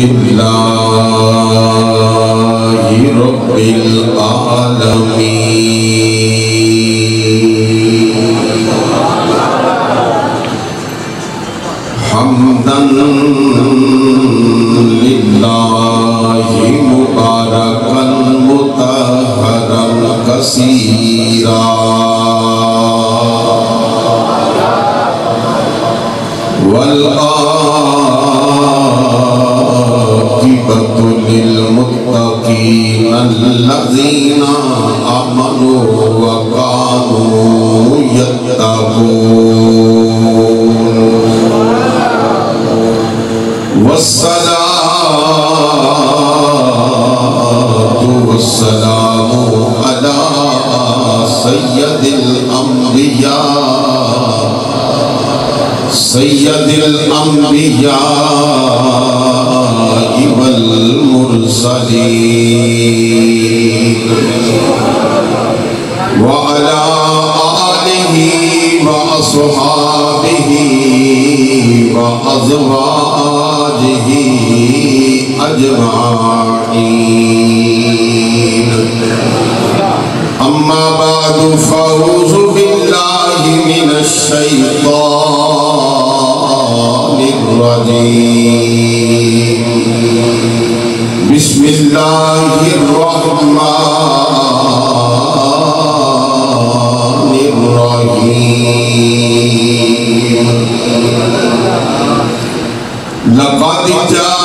لله رب العالمين حمدا لله مباركا مطهرا كثيرا والعاقبة للمتقين الذين آمنوا وكانوا يتقون والصلاة والسلام على سيد الأنبياء والمرسلين وعلى آله وأصحابه وأزواجه أجمعين أما بعد فأعوذ بالله من الشيطان الرجيم بسم الله الرحمن الرحيم لقد جاءكم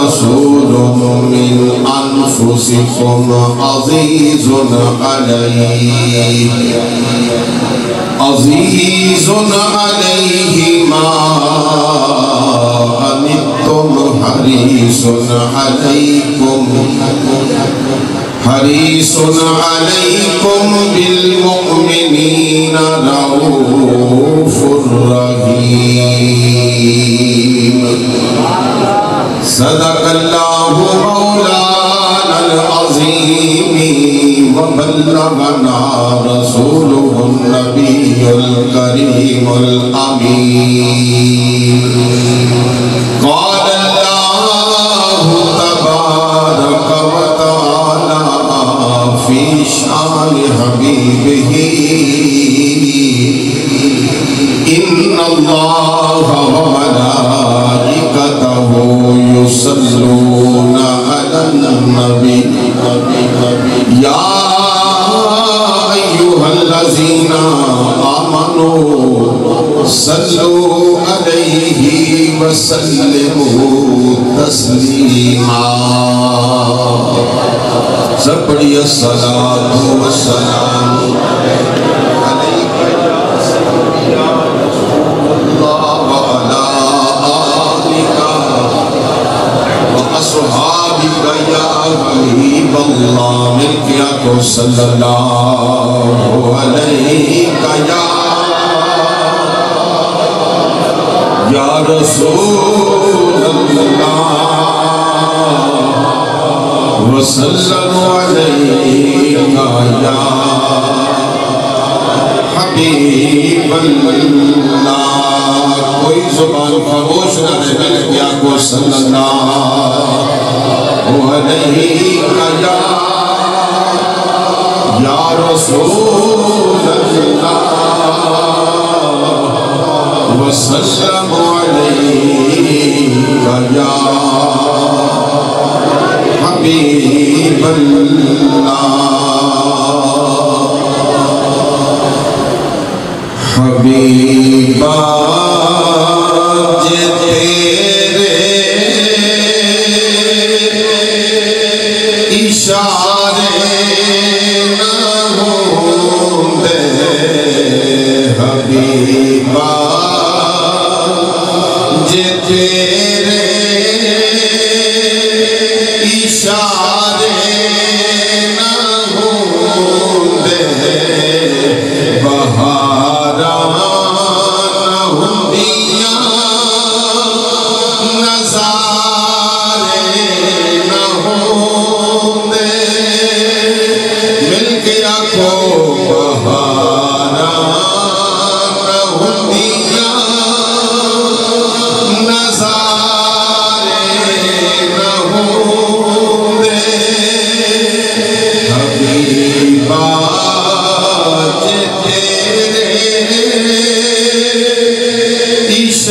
رسول من أنفسكم عزيز عليه ما عنتم حريص عليكم بالمؤمنين رؤوف رحيم صدق الله مولانا العظيم وبلغنا رسوله النبي الكريم الأمين قال الله تبارك وتعالى في شان حبيبه إن الله وملائكته يصلون على النبي يا أيها الذين آمنوا صلوا عليه وسلموا تسليما سب پڑھیے الصلاة والسلام عليك يا رسول الله وعلى آلك وأصحابك يا حبيب الله ملك ياكو صلى الله عليك يا رسول الله وسلم عليك يا حبيب اللہ کوئی زبان خاموش نہ رہے ملک یاکو صلی اللہ علیہ یا رسول اللہ وسلم علیک یا حبیب اللہ حبیبا تیرے اشارے نہ ہوں دے حبیبا تیرے اشارے نہ ہوں دے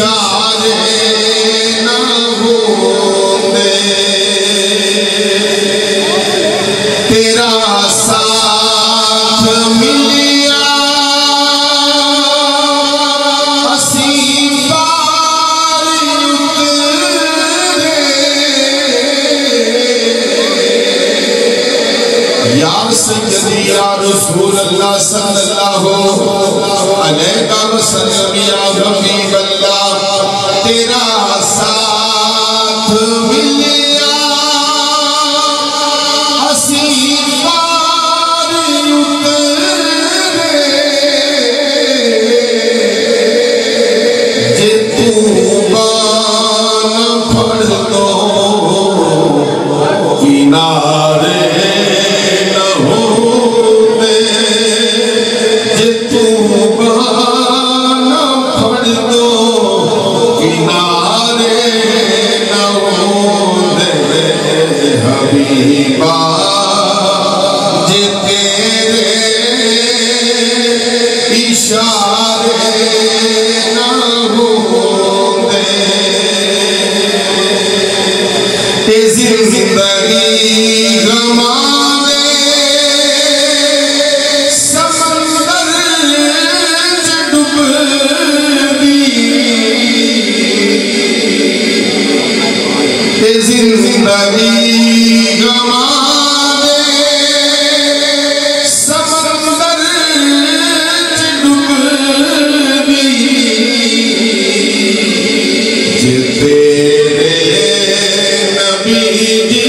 اشارے نہ ہوندے تیرا ساتھ ملیا اسی پار اترے یا سیدی یا رسول اللہ صلی اللہ علیہ وسلم یا حبیب اللہ تیرا ساتھ ملیا اسی پار اترے جے تو بان پڑھ دو کنارے نہ ہوندے جے تو بان پڑھ دو کنارے نہ ہوندے حبیبا جے تیرے اشارے نہ ہوندے تے زندگی غمانے سمندر ڈب دی تے زندگی غمانے سمندر ڈب دی جے تیرے نبی جی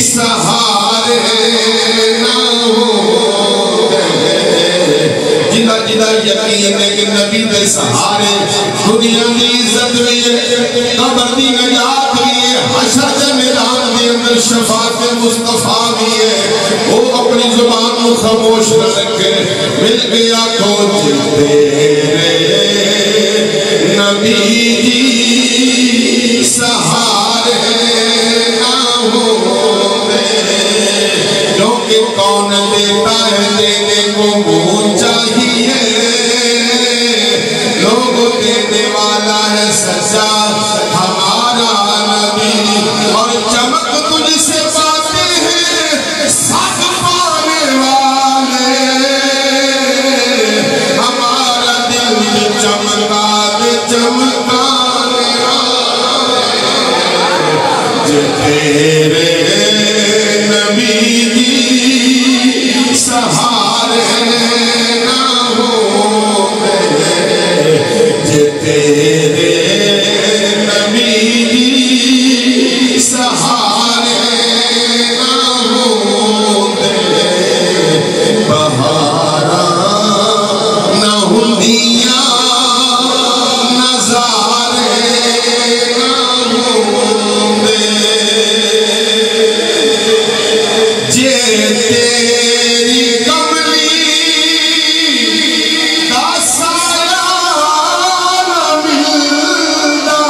سہارے نہ ہوندے جنہ یقین ہے کہ نبی دے سہارے دنیا دی عزت بھی ہے قبر دی نجات بھی ہے حشر دے میدان دے اندر شفاعت مصطفیٰ بھی ہے وہ اپنی زبان کو خاموش نہ رکھے مل گیا کو تیرے نبی جی سہارے نہ ہوندے کیونکہ کون دیتا ہے دینے کو منہ چاہیے لوگ دینے والا ہے سچا ہمارا نبی اور چمک تجھ سے پاتے ہیں ساتھ پانے والے ہمارا دل بھی چمکا دے چمکانے والے جے تیرے نبی جی سہارے نہ ہوندے جے تیرے نبی جی سہارے نہ ہوندے بہاراں نہ ہوندیاں نظارے نہ ہوندے جے تیری کملی دا سایہ نہ ملدا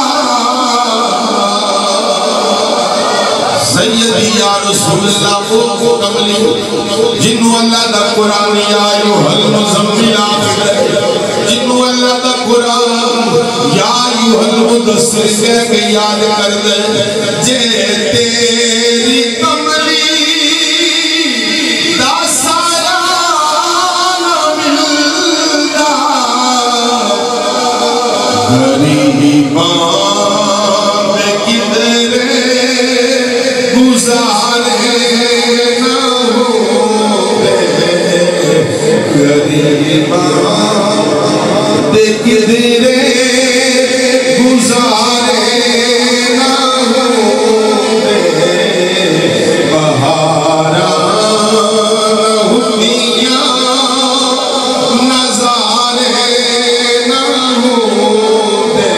سیدی یا رسول اللہ کو کملی جنہوں اللہ دا قرآن یا ایوہ المزمل آخر جنہوں اللہ دا قرآن یا ایوہ المدثر کہہ کے یاد کر دے جے تیری کملی دا سایہ نہ ملدا غریباں میں کدھرے گزارے نہ ہوندے غریباں میں کدھرے گزارے نہ ہوندے بہاراں ہوندیاں نظارے نہ ہوندے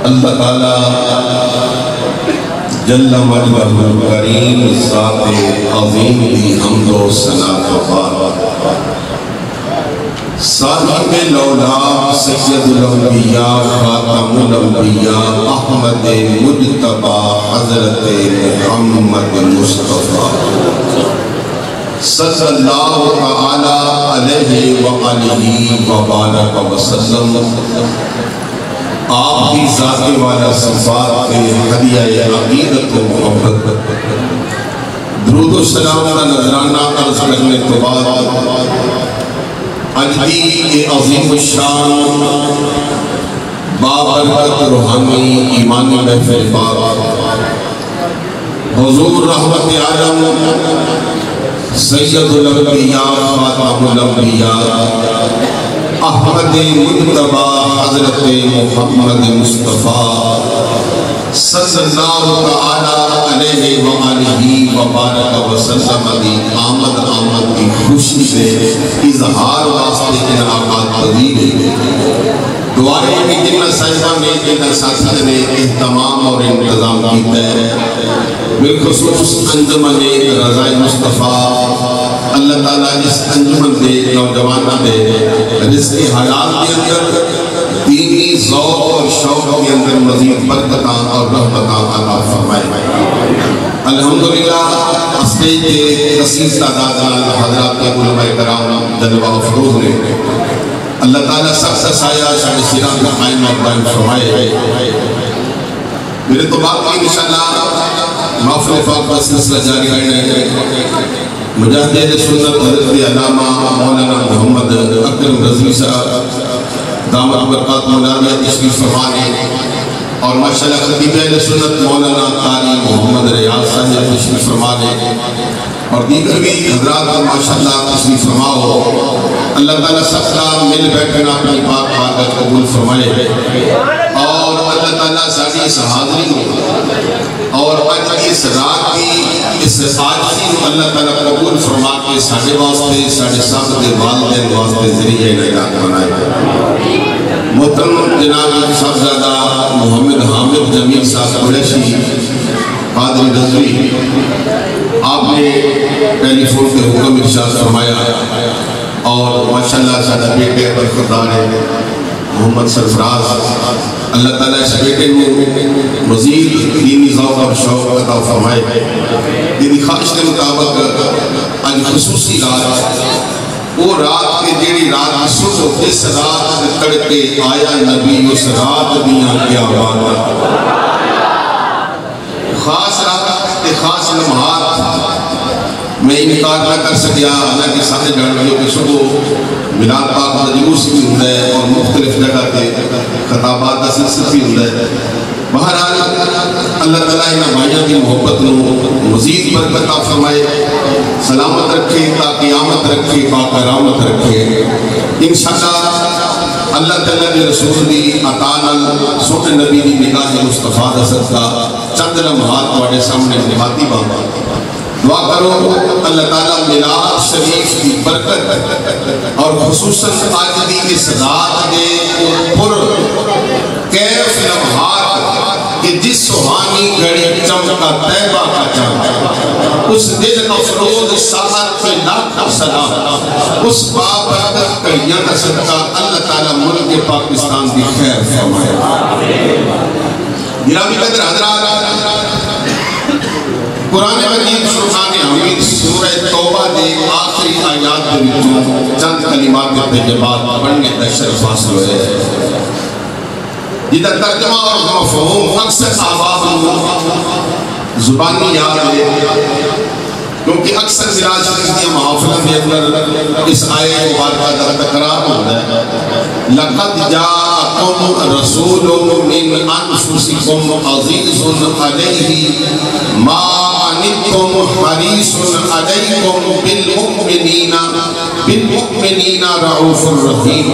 اللہ تعالیٰ جل مجدہ کریم ذات عظیم کی حمد و ثنا و بعد صاحب لولا سید الانبیاء خاتم الانبیاء احمد مجتبی حضرت محمد مصطفیٰ صلی اللہ تعالی علیہ وآلہ وبارک وسلم آپ کی ذات والا صفات کے ہدیہ عقیدت و محبت درود و سلام کا نذرانہ عرض کرنے کے بعد اجدی عظیم الشان بابرکت روحانی ایمانی محفل پاک حضور رحمت عالم سید الانبیاء خاتم الانبیاء احمد مجتبی حضرت محمد مصطفیٰ صلی اللہ تعالی علیہ وآلہ وبارک وسلم دی آمد کی خوشی سے اظہار واسطے انعقاد پذیر دعائیں بھی جنہ صاحبہ نے جنہ ساتھ نے اہتمام اور انتظام کیتا ہے بالخصوص انجمن رضا مصطفیٰ اللہ تعالیٰ اس انجمن دے نوجوانہ دے رزق حلال کے اندر دینی ذوق اور شوق کے اندر مزید برکتاں اور رحمتاں عطا فرمائے الحمدللہ اسٹیج کے کثیر تعداد حضرات کے علماء کرام جلوہ افروز نے اللہ تعالیٰ سب سے سایہ شاہ سیران کا قائم اور دائم فرمائے میرے تو بات کی انشاءاللہ محفل پاک کا سلسلہ جاری رہنے مجاہد اہل سنت حضرت علامہ مولانا محمد اکرم رضوی صاحب دامت برکات مولانا تشریف فرمانے اور ماشاءاللہ خطیب اہل سنت مولانا قاری محمد ریاض صاحب تشریف فرمانے اور دیگر بھی حضرات ماشاءاللہ تشریف فرماؤ اللہ تعالیٰ سب کا مل بیٹھنا اپنی پاک بارگاہ قبول فرمائے اور اللہ تعالیٰ ساری اس حاضری کو اور اس رات کی اس حاضری کو اللہ تعالیٰ قبول فرما کے ساڑھے واسطے ساڑھے ساتھ والدین واسطے ذریعہ نجات بنائے محترم جناب صاحبزادہ محمد حامد جمیل صاحب قریشی قادری رضوی آپ نے ٹیلی فون کے حکم ارشاد فرمایا اور ماشاءاللہ سادہ بیٹے برخوردار ہے محمد سرفراز اللہ تعالیٰ اس بیٹے کو مزید دینی ذوق اور شوق عطا فرمائے دینی خواہش کے مطابق آج خصوصی رات وہ رات کے جیڑی رات صبح جس رات تڑکے آیا نبی اس رات دیاں کیا بات خاص رات کے خاص لمحات میں انکار نہ کر سکیا حالانکہ سارے جانوریوں کے صبح میلاد پاک مجلوس بھی ہوتا ہے اور مختلف جگہ کے خطابات کا سلسلہ بھی ہوتا ہے بہرحال اللہ تعالیٰ انہاں بھائیوں کی محبت کو مزید برکت عطا فرمائے سلامت رکھے تا قیامت رکھے باکرامت رکھے انشاءاللہ اللہ تعالیٰ نے رسول دی عطانل سوٹ نبی دی نگاہ مصطفیٰ رسد کا چند لمحات واڑے سامنے نبھاتی بابا دعا کرو اللہ تعالیٰ میلاد شریف کی برکت اور خصوصاً آج دی اس رات کے پر کیف لمحات کہ جس سوہانی گھڑی چمکا طیبہ کا چمکا اس دل افروز ساعت پہ لاکھ سلام اس بابرکت کڑیاں کا صدقہ اللہ تعالیٰ ملک پاکستان کی خیر فرمائے گرامی قدر حضرات قرآن مجید فرقان حمید سورہ توبہ دے آخری آیات دے وچوں چند کلمات کے تجربات پڑھنے کا شرف حاصل ہوئے جدہ ترجمہ اور مفہوم اکثر آباد زبانی یاد ہے کیونکہ اکثر میراج شریف کی محافلہ کے اندر اس آیے مبارکہ کا تکرار ہوتا ہے لَقَدْ جَاءَكُمْ رَسُولٌ مِّنْ أَنفُسِكُمْ عَزِيزٌ عَلَيْهِ مَا أَنِتُّمْ حَرِيصٌ عَلَيْكُمْ بِالْمُؤْمِنِينَ رَعُوفٌ الرَّحِيمٌ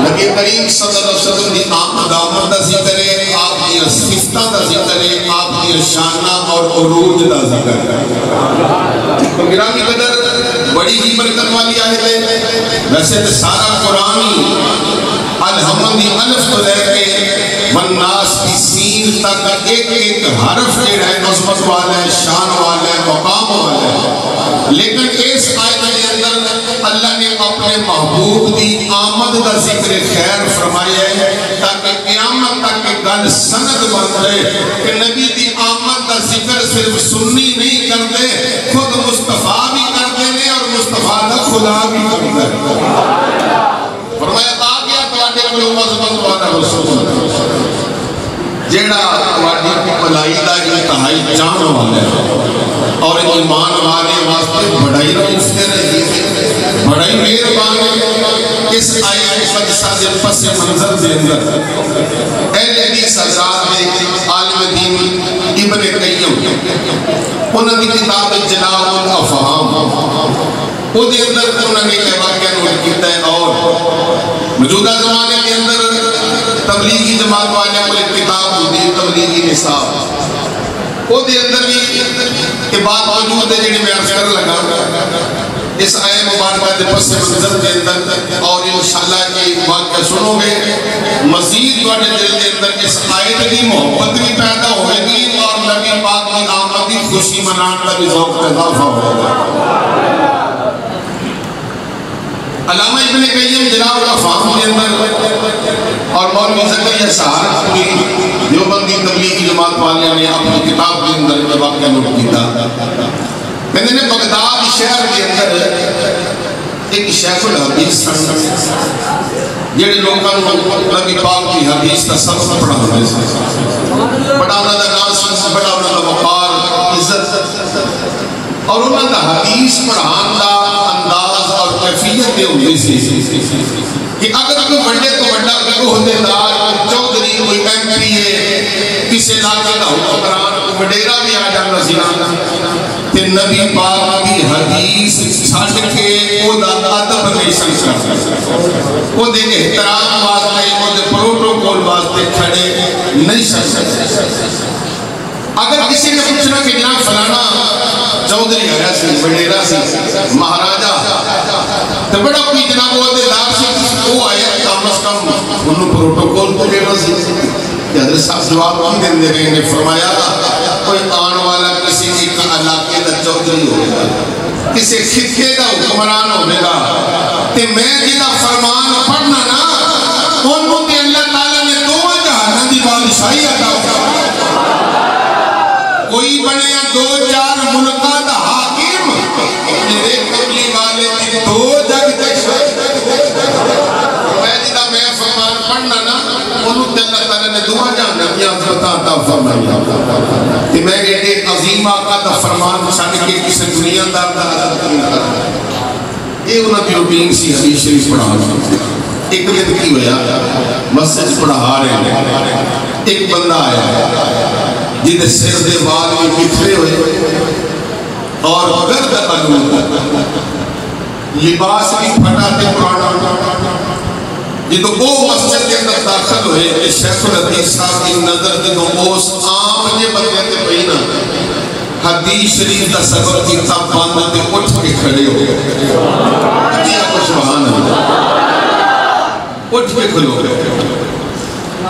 نبی کریم صلی اللہ علیہ وسلم دی آمد دا ذکر ہے آپ دی صفتہ دا ذکر ہے آپ دی شانہ اور عروج دا ذکر ہے تو گرامی قدر بڑی ہی برکت والی آیت ہے ویسے تو سارا قرآن الحمدی الف تو لے کے والناس تک ایک ایک حرف جڑا ہے عظمت والا ہے، شان والا ہے، مقام والا ہے، لیکن اس آیت کے اندر اللہ نے اپنے محبوب دی آمد کا ذکر خیر فرمایا ہے تاکہ قیامت تک گل سند بن جائے کہ نبی دی آمد کا ذکر صرف سنی نہیں کرتے، خود مصطفیٰ بھی کرتے ہیں اور مصطفیٰ دا خدا بھی کرتا ہے۔ فرمایا آ گیا تواڈے کول عظمت والا رسول جیڑا تواڈی بھلائی دا انتہائی جان والا ہے اور ایمان والے واسطے بڑائی رستے رہی، بڑائی مہربان ہے۔ اس آیت مقدسہ دے پس منظر دے اندر اہل حدیث حضرات نے عالم دین ابن قیم انہوں نے کتاب جناب الافہام وہ دے اندر انہوں نے ایک واقعہ نوٹ کیتا ہے اور موجودہ زمانے کے اندر تبلیغی جماعت والے کو ایک کتاب ہوتی ہے تبلیغی نصاب وہ دے اندر بھی کہ بات موجود ہے جنہیں میں عرض کر لگا اس آیت مبارکہ دے پس منظر کے اندر اور انشاءاللہ کی واقعہ سنو گے مزید تواڈے دل کے اندر اس آیت کی محبت بھی پیدا ہوئے گی اور نبی پاک کی آمد کی خوشی منانے کا بھی ذوق اضافہ ہوگا۔ علامہ ابن قیم جناب الافہام کے اندر اور مولوی زکریا سہارنپوری دیوبندی تبلیغی جماعت والے نے اپنی کتاب کے اندر یہ واقعہ نوٹ کیا۔ میں نے بغداد شہر کے اندر ایک شیخ الحدیث جڑے لوگوں نبی پاک کی حدیث کا سبق پڑھاتے ہیں، بڑا انہوں کا نام، بڑا انہوں کا وقار، عزت اور انہوں کا حدیث پڑھان کا انداز اور کیفیت دے ہوئی سی کہ اگر کوئی بڑے تو بڑا کوئی عہدیدار چودھری کوئی ایم پی ہے کسی علاقے کا حکمران وڈیرا بھی آ جاتا سی تے نبی پاک کی حدیث چھڈ کے او دا ادب نہیں سمجھتا، او دے احترام واسطے او دے پروٹوکول واسطے کھڑے نہیں سمجھتا۔ اگر کسی نے پوچھنا کہ جناب فلانا چودھری آیا سی، وڈیرا سی، مہاراجا تو بڑا کوئی جناب عہدیدار سی وہ آیا کم از کم انہوں پروٹوکول تو دینا سی کہ حضرت صاحب جواب کی دن دے رہے نے فرمایا کوئی آن والا کسی ایک علاقے دا چودھری ہوگا، کسی خطے دا حکمران ہوگا تے میں جنہ فرمان پڑھنا نا انہوں تے اللہ تعالیٰ نے دو جہاں دی بادشاہی عطا کوئی بنے دو چار ملکہ دا حاکم میرے کملی والے کی دو جگ تک میں جدہ میں فرمان پڑھنا نا انہوں تے اللہ تعالیٰ نے دعا جانا کیا عطا فرمایا کہ میں ایک عظیم آقا دا فرمان چھانے کے کسی دنیا دار دا عزت نہیں کرتا۔ یہ انہوں کی روٹین سی حدیث شریف پڑھا ایک دن کی ہویا مسجد پڑھا رہے ہیں ایک بندہ آیا جنہیں سر دے بال بھی بکھرے ہوئے اور گرد قلوب لباس بھی پھٹا تے پرانا جدو وہ مسجد کے اندر داخل ہوئے کہ شیخ الحدیث صاحب کی نظر جدو اس عام یہ بندے تے پہینا حدیث شریف کا سبب کی تب باندھا تے اٹھ کے کھڑے ہو کیا کو سبحان اللہ اٹھ کے کھلو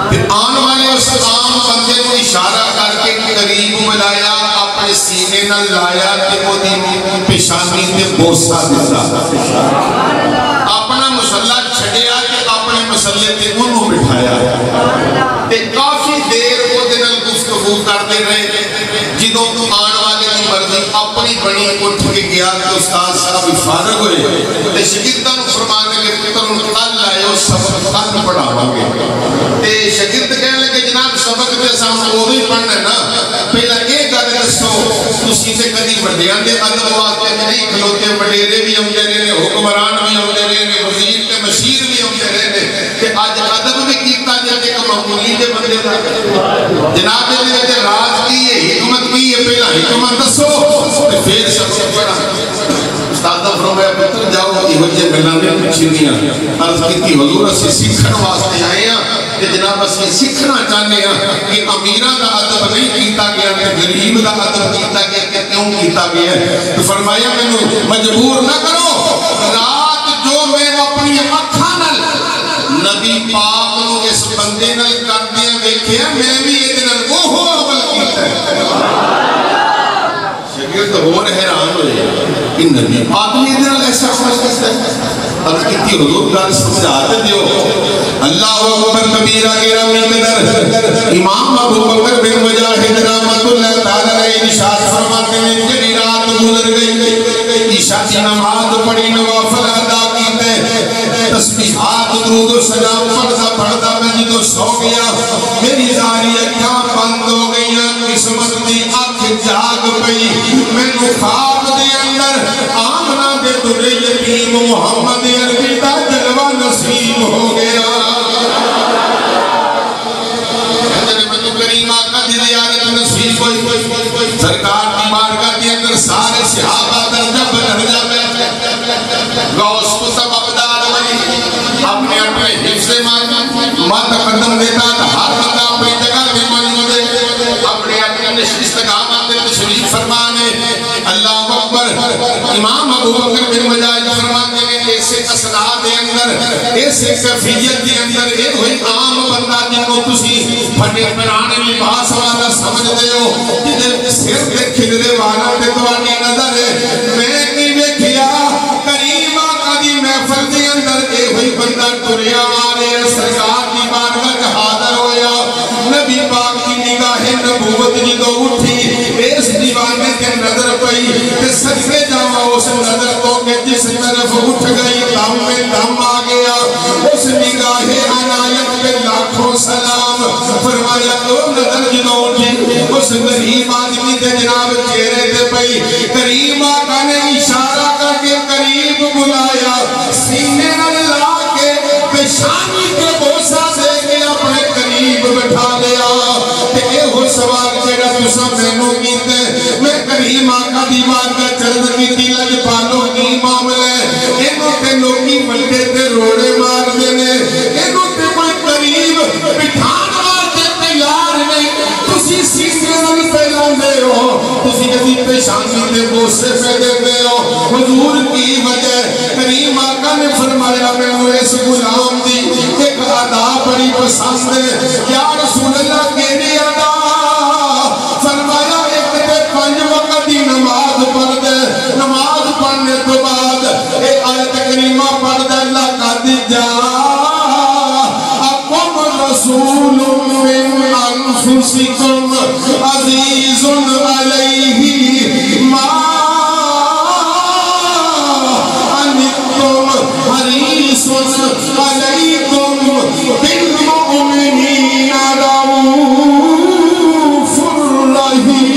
پھر آن والے اس عام بندے کو اشارہ کر کے قریب ملایا اپنے سینے نہ لایا کہ وہ دی پیشانی تے بوسا دیتا اپنا مسلح چھڑیا کہ اپنے مسلح تے انہوں بٹھایا تے کافی دیر وہ دنل گفتگو کرتے رہے جدوں آن والے کی مرضی اپنی بڑی اٹھ کے گیا کہ استاد صاحب فارغ ہوئے تے شکردہ نو فرمانے کے پتر ان کل لائے اور سبق کل پڑھا گے تے شکرد کہنے لگے جناب سبق تے سامنے وہ بھی پڑھنا ہے نا پہلا ایک گھر دستو تسی تے کدی بڑیاں دے ادب واسطے نہیں کھلوتے بڑیرے بھی ہم دے رہے حکمران بھی ہم دے رہے وزیر تے مشیر بھی ہم دے رہے کہ آج ادب بھی کیتا جائے کہ معمولی دے بندے دا جناب دے راز کی ہے حکمت کی ہے پہلا حکمت دسو تے پھر سبق پڑھا استاد فرمایا پتر جاؤ یہ ہوجے گلانے پچھنیاں عرض کی حضور سے سیکھن واسطے آئے ہیں کہ جناب اسے سیکھنا چاہنے ہیں کہ امیران کا عدب نہیں کیتا گیا کہ غریب کا عدب کیتا گیا کہ کیوں کیتا گیا ہے تو فرمایا میں مجبور نہ کرو رات جو میں اپنی اکھانل نبی پاک نو اس بندے نل کر دیا ویکھے میں بھی ایک دن وہ اور حیران ہوئے کہ نبی پاک نے ادھر ایسا عمل کرتا ہے. اور کتنی حضور کا سمجھاتے دیو. اللہ اکبر کبیرہ گرامی قدر امام ابو بکر بن مجاہد رحمت اللہ تعالی علیہ ارشاد فرماتے ہیں جڑی رات گزر گئی عشاء کی نماز پڑھی نوافل ادا کیتے تسبیحات درود و سلام پڑھتا میں جدو سو گیا میری ساری اکھاں بند ہو گئیاں قسمت دی اکھ جاگ پئی میں نو خواب دے اندر آمنہ دے ترے یتیم محمد عربی دا جلوہ نصیب ہو گیا. کریم آقا دی زیارت نصیب ہوئی. سرکار کی بارگاہ کے اندر سارے صحابہ درجہ بدرجہ میں غوث قطب ابدال ولی اپنے اپنے حفظ مات قدم دیتا تھا. ہر بندہ اپنی جگہ پہ موجود ہے اپنے اپنے استقامت تشریف فرمانے. اللہ اکبر. امام ابو بکر بن مجاہد فرماتے ہیں ایسے اسناد دے اندر ایسے کیفیت دے اندر اے ہوئی عام بندہ جنہوں تسی پھٹے پرانے لباس والا سمجھ دے ہو جنہیں سر دے کھلے والا تے توانی نظر ہے. میں نہیں ویکھیا کریم آقا دی محفل دے اندر اے ہوئی بندہ ٹریا آرے سرکار دی بارگاہ حاضر ہویا. نبی پاک کی نگاہ نبوت جدو اٹھی اس دیوانے کے نظر پئی کہ صدقے جاوا اس نظر تو کہ جس طرف اٹھ گئی دم میں دم آ گیا. اس نگاہ عنایت پہ لاکھوں سلام. فرمایا تو نظر جدو اٹھی اس غریب آدمی دے جناب چہرے دے پئی. کریم آقا نے اشارہ کر کے قریب بلایا سینے نہ لا کے پیشانی کے بوسہ دے کے اپنے قریب بٹھا لیا. کہ اے ہو سوال جڑا تسا مینوں کیتے میں کریم آقا دی بارگاہ چرد کیتی لج پالو کی معاملہ اینوں تے لوکی ملتے تے روڑے مار دینے اینوں تے کوئی قریب بٹھان واسطے تیار نہیں. تسی سینے نال پھیلاندے ہو تسی کدی پیشانی تے بوسے پہ دیندے ہو. حضور کی وجہ کریم آقا نے فرمایا مینوں اس غلام دی ایک ادا بڑی پسند ہے. یا رسول اللہ کیڑی ادا؟ فرمایا ایک تے 5 وقت دی نماز پڑھ دے. نماز پڑھنے تو بعد اے آیت کریمہ پڑھ دے لقد جاءکم رسول من انفسکم عزیز علیہ ما عنتم حریص علیکم بالمؤمنین رؤوف رحیم.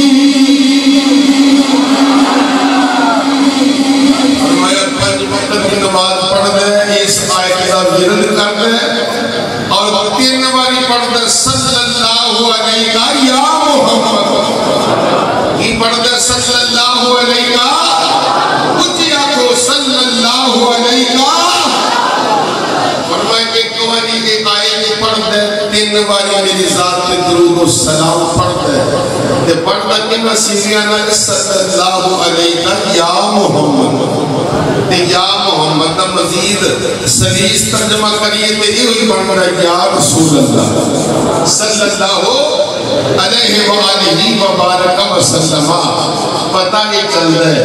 فرمایا 5 وقت کی نماز پڑھ دے اس آیت کا ورد کر دے اور 3 باری پڑھ دے صلی اللہ علیہ یا محمد. یہ پڑھ دے صلی اللہ علیہ اچھیا کو صلی اللہ علیہ. فرمائے کہ کماری کے آیت پڑھ دے 3 باری میری ذات کے درود و سلام پڑھ دے تے پڑھ دے کہ نصیبیانا صلی اللہ علیہ یا محمد. تے یا محمد دا مزید سلیس ترجمہ کریے تے یہ ہوئی بڑھ رہا یا رسول اللہ صلی اللہ علیہ وآلہ وبارک وسلم. پتہ یہ چل رہے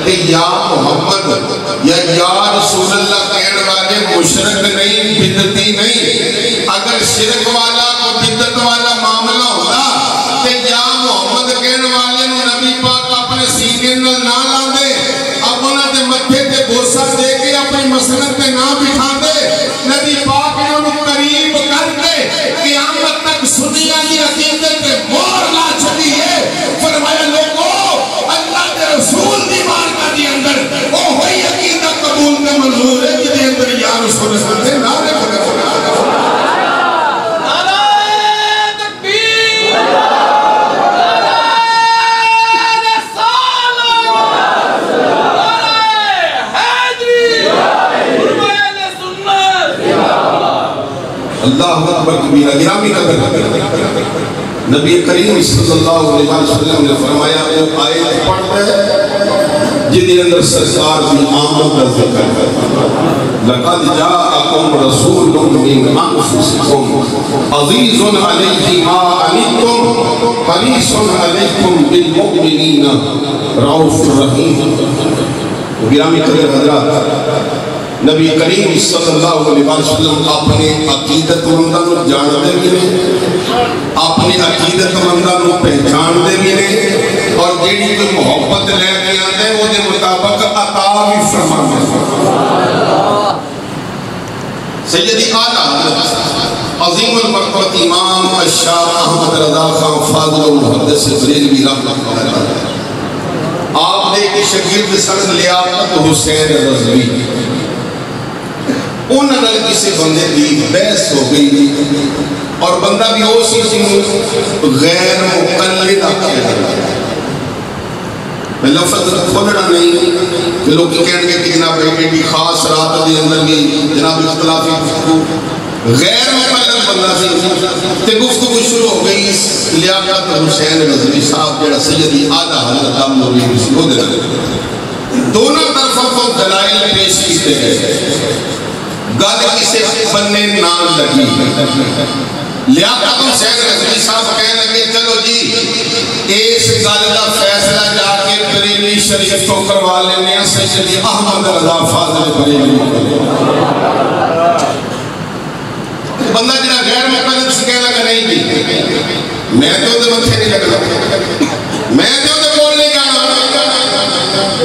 کہ یا محمد یا رسول اللہ کہنے والے مشرک نہیں بدتی نہیں. اگر شرک والا کو بدت والا معاملہ ہوتا کہ یا محمد کہنے والے نبی پاک اپنے سینے نہ لاندے اپنا دے متھے تے بوسہ دے کے اپنی مسند پہ نہ بٹھا دے. نبی پاک انہوں قریب کر کے قیامت تک سنیا دی عقیدت پہ مور لا چکی ہے. فرمایا لوگوں اللہ کے رسول دی بارگاہ دی اندر وہ ہوئی عقیدہ قبول کا منظور ہے جدی اندر یا رسول اللہ دے نعرے پڑھے. اللہ اکبر کبیرہ گرامی قدر. نبی کریم صلی اللہ علیہ وسلم نے فرمایا وہ آیت پڑھ ہے جدی اندر سرکار کی آمد کا ذکر ہے. لقد جاءکم رسول من انفسکم عزیز علیہ ما عنتم حریص علیکم بالمؤمنین رؤوف الرحیم. گرامی قدر حضرات، نبی کریم صلی اللہ علیہ وسلم اپنے عقیدت منداں نوں جاندے بھی نے، اپنے عقیدت منداں نوں پہچاندے بھی نے، اور جیڑی کوئی محبت لے کے آندے وہ دے مطابق عطا بھی فرماندے. سیدی اعلیٰ حضرت عظیم المرتبہ امام الشاہ احمد رضا خان فاضل و محدث بریلوی رحمۃ اللہ علیہ، آپ نے ایک شاگرد سن لیاقت حسین رضوی، انہوں نے کسی بندے کی بحث ہو گئی اور بندہ بھی ہو سی غیر مقلد آکے. میں لفظ کھولنا نہیں کہ لوگ کہنے گے کہ جناب ایک خاص رات دے اندر بھی جناب اختلافی گفتگو، غیر مقلد بندہ سی تے گفتگو شروع ہو گئی. لیاقت حسین رضوی صاحب جڑا سیدی اعلیٰ حضرت دم نوری سی ہو دے دونوں طرفوں کو دلائل پیش کیتے گئے، گل کسے بننے نہ لگی. لیاقت حسین رضوی صاحب کہنے لگے چلو جی اس گل کا فیصلہ جا کے بریلوی شریف کو کروا لینے ہیں سیدی احمد رضا فاضل بریلوی. بندہ جنہا غیر مقلد سے کہنے لگا نہیں جی میں تو دے متھے نہیں لگنا، میں تو دے بول نہیں جانا.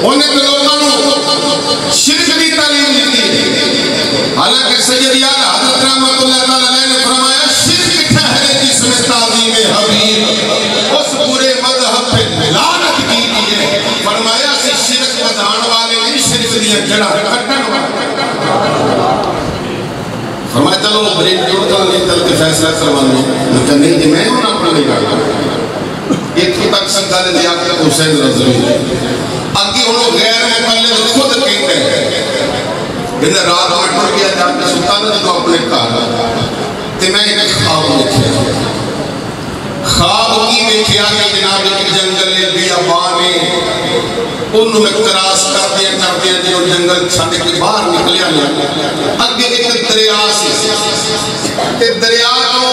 انہیں تو لوگوں شرک کی تعلیم دیتی ہے، حالانکہ سیدی اعلیٰ حضرت رحمت اللہ علیہ نے فرمایا شرک ٹھہرے جس میں تعظیم حبیب، اس پورے مذہب پہ لعنت کی ہے. فرمایا سے شرک بدھان والے نہیں، شرک دیا جڑا کٹن والے. فرمایا چلو بریک جوڑتا نہیں چل کے فیصلہ کروانے، لیکن نہیں کہ میں انہوں اپنا نہیں کرتا. ایک تک سنگل لیاقت حسین رضوی اگے انہوں غیر مقلد خود کہتے ہیں کہ رات میں ٹر گیا جا کے سلطان نے تو اپنے کہا کہ میں ایک خواب دیکھا. خواب کی دیکھا کہ جناب ایک جنگل بیابانے انہوں میں کراس کر دیا جو جنگل چھٹ کے باہر نکلیا لیا. اگے ایک دریا سی تے دریا کو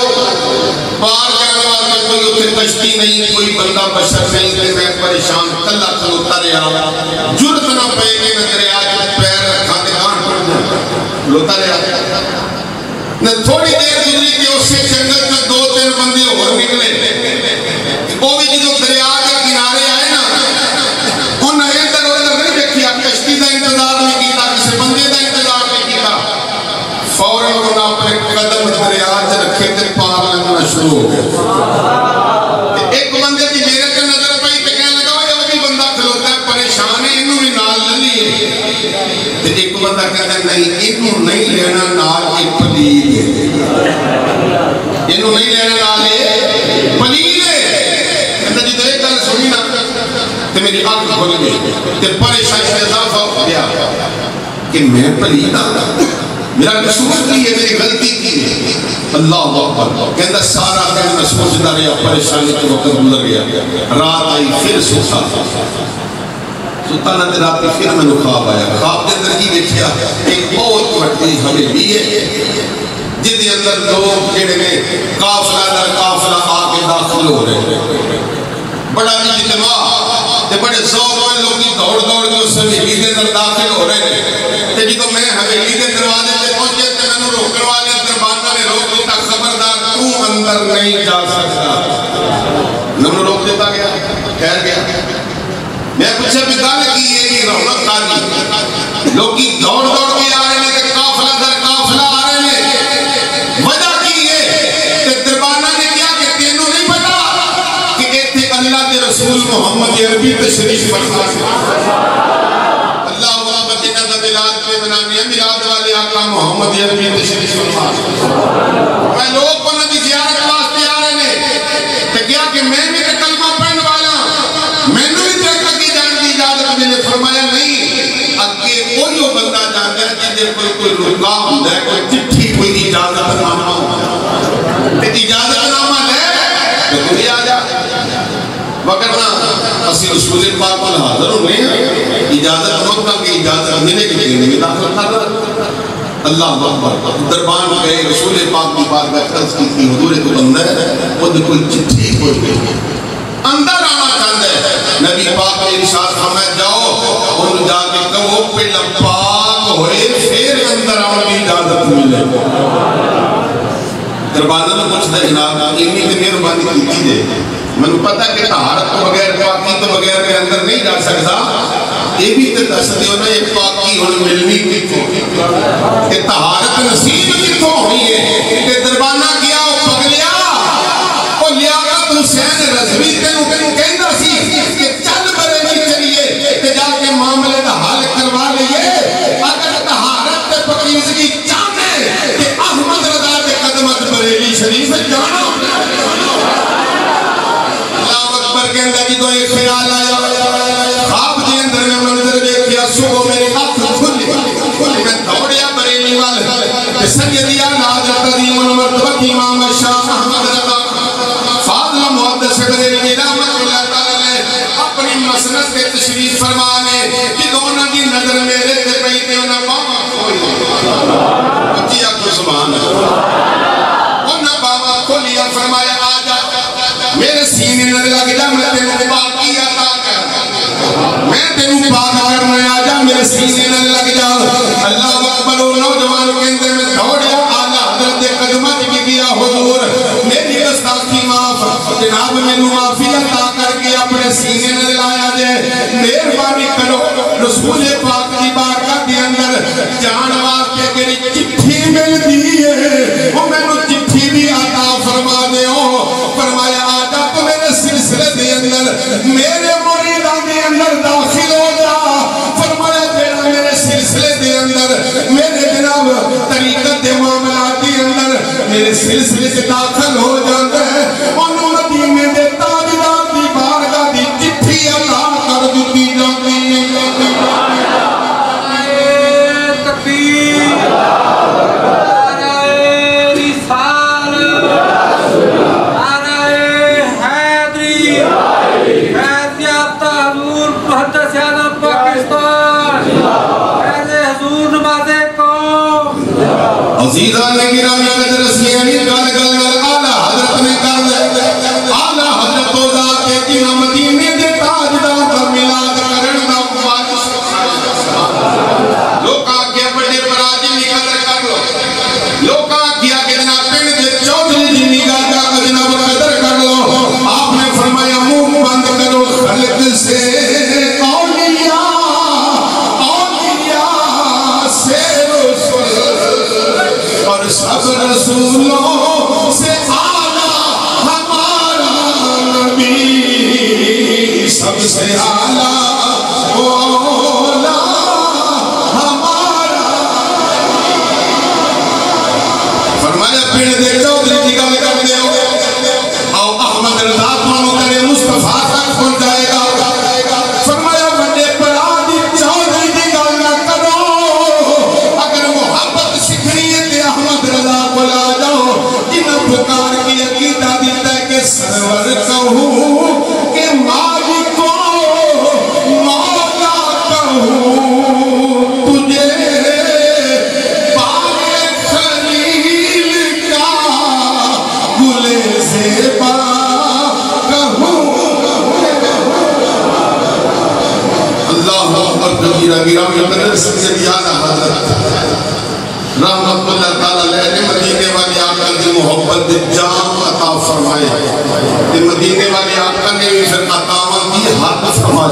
پار کرنے والے کوئی اتنے کشتی نہیں، کوئی بندہ بشر نہیں. تے میں پریشان کلا کھلوتا رہا، جرت نہ پے کہ میں دریا کے پیر رکھا تے کان پڑ جائے کھلوتا رہا. نہ تھوڑی دیر گزری کہ اس سے جنگل میں دو تین بندے اور نکلے. وہ بھی جو دریا کے کنارے آئے نا انہوں نے ادھر ادھر نہیں دیکھیا، کشتی کا انتظار نہیں کیتا، کسی بندے کا انتظار نہیں کیتا. فوراً انہوں نے اپنے قدم دریا سے رکھے تے پار لگنا شروع ہو گیا. ایک بندے کی میرے کے نظر پہ ہی کہنے لگا وہ بھی بندہ کھلوتا ہے پریشان ہے، انہوں بھی نال للیے. ایک بندہ کہتا ہے نہیں انہوں نہیں لینا نال ایک پلیل ہے، انہوں نہیں لینا نال ایک پلیل ہے. کہتا جی تو ایک گل سنی نا تو میری آنکھ کھل گئی تو پریشانی سے اضافہ ہو گیا کہ میں پلیل ہوں، میرا قصور کی ہے، میری غلطی کی ہے. اللہ اکبر. کہتا سارا دن میں سوچتا رہا، پریشانی کے وقت گزر گیا. رات آئی پھر سوچا سلطانہ راتی پھر میں نے خواب آیا. خواب کے اندر کی دیکھیا ایک بہت بڑی حویلی ہے جس کے اندر لوگ جڑے نے قافلہ در قافلہ آ کے داخل ہو رہے ہیں. بڑا اجتماع تے بڑے ذوق میں لوگ دوڑ دوڑ کے اس حویلی کے اندر داخل ہو رہے ہیں. تے جدوں میں حویلی کے دروازے تے پہنچے تے میں نے روکنے والے دربانہ نے روک دیتا، خبردار تو اندر نہیں جا سکتا. میں نے روک دیتا گیا، ٹھہر گیا. میں پوچھا بھی گل کی ہے کہ رونق کاری لوگ دوڑ دوڑ کے آ رہے ہیں کہ قافلہ در قافلہ آ رہے ہیں، وجہ کی ہے کہ دربانہ نے کیا کہ تینوں نہیں پتا کہ ایتھے اللہ کے رسول محمد عربی تشریف فرما اللہ وہاں بچینہ دا ملاد پہ بنامی ہے، ملاد والے آقا محمد عربی تشریف فرما. میں لوگ کو نبی زیارت واسطے آ رہے ہیں کہ کیا کہ میں بھی کلمہ پڑھن والا میں نے بھی دیکھا کی جان کی اجازت میں نے فرمایا نہیں. اگے کوئی بندہ جانتا ہے جنہیں کوئی رکام ہوتا ہے، کوئی چٹھی کوئی اجازت نامہ ہوتا ہے، اجازت نامہ لے تو کوئی آ جا. وقتنا اسی رسول پاک کو حاضر ہونے اجازت مکہ کی اجازت ملے کہ نہیں داخل کر رہا. اللہ اکبر دربان گئے رسول پاک کی بات میں عرض کی تھی حضور تو بندہ ہے وہ کوئی چٹھی کھول گئی اندر آنا چاہتا ہے نبی پاک نے ارشاد فرمایا جاؤ ان جا کے کہو پہلا پاک ہوئے پھر اندر آنے کی اجازت ملے دربانہ نے پوچھتا ہے جناب اتنی تے مہربانی کی دے میں نے پتا کہ طہارت تو بغیر پاکی تو بغیر کے اندر نہیں جا سکتا یہ بھی تو دس دیو نا یہ پاکی ہونے ملنی کتوں کہ طہارت نصیب کتوں ہوئی ہے کہ دربانہ کیا وہ پگلیا وہ لیاقت حسین رضوی تینوں کہندہ سی کہ چل بریلی چلیے کہ جا کے معاملے دا حال کروا لئے اگر طہارت تے پاکیزگی چاہتے کہ احمد رضا کے قدمت بریلی شریف جانا اللہ اکبر کہندہ جی تو ایک خیال آیا خواب جی اندر میں منظر دیکھیا صبح میرے آنکھ کھلی میں دوڑیا بریلی والے سیدی حضرت عظیم المرتبہ امام شاہ احمد رضا فاضل محدث بریلی رحمت اللہ تعالی اپنی مسند کے تشریف فرمانے کہ دونوں کی نظر میرے تے پئی تے انہاں بابا کھولی جی آپ کو سبحان انہاں بابا کھولیا فرمایا آ جا میرے سینے نہ لگ جا میں تینوں پاکی عطا کر میں تینوں پاک کرنے آ جا میرے سینے نہ لگ جا اللہ اکبر و نوجوان کے اندر میں دوڑیا آلہ حضرت قدمت کی گیا حضور میری گستاخی معاف جناب میں معافی عطا کر کے اپنے سینے نہ لایا جائے مہربانی کرو رسول پاک کی بارگاہ کے اندر جان واسطے کہ چٹھی مل دی ہے وہ میں نے چٹھی بھی عطا فرما دے ہو فرمایا آجا تو میرے سلسلے دے اندر میرے مریدان دے اندر داخل ہو جا فرمایا جیڑا میرے سلسلے دے اندر میرے جناب طریقت دے معاملات دے اندر میرے سلسلے سے داخل ہو جاتا ہے انہوں مدینے دے تاجدار دی بارگاہ دی چٹھی عطا کر دیتی جاتی عزیزان گرامی قدر اسمیانی گل گل گل آلہ حضرت نے کر دے آلہ حضرت و ذات ہے کہ مدینے دے تاجدار کا ملاد کرن دا وارث لوکاں کے بڑے پراجی نہیں قدر کر لو لوکاں کیا کہ جناب پنڈ دے چودھری جی نگاہ کا جناب قدر کر لو آپ نے فرمایا منہ بند کرو خلق سے سب رسولوں سے آلہ ہمارا نبی سب سے آلہ اولا ہمارا فرمایا پیڑ دے چودھری کی گل کر دے او احمد رضا مانو کرے مصطفیٰ تک پہنچ جائے گا فرمایا بڑے پرادی چودھری کی گل نہ کرو اگر محبت سکھنی ہے تے احمد رضا بلا جاؤ جن پکار کی عقیدہ دیتا ہے کہ سرور کہوں کہ مالک کو مولا کہوں تجھے باغ خلیل کا گلے زیبا کہوں اللہ اکبر کبیرہ گرامی قدر سید یادہ حضرت رحمت اللہ تعالیٰ نے مدینے والی آقا کی محبت جام عطا فرمائے کہ مدینے والی آقا نے بھی پھر عطاوہ کی حد فرمائے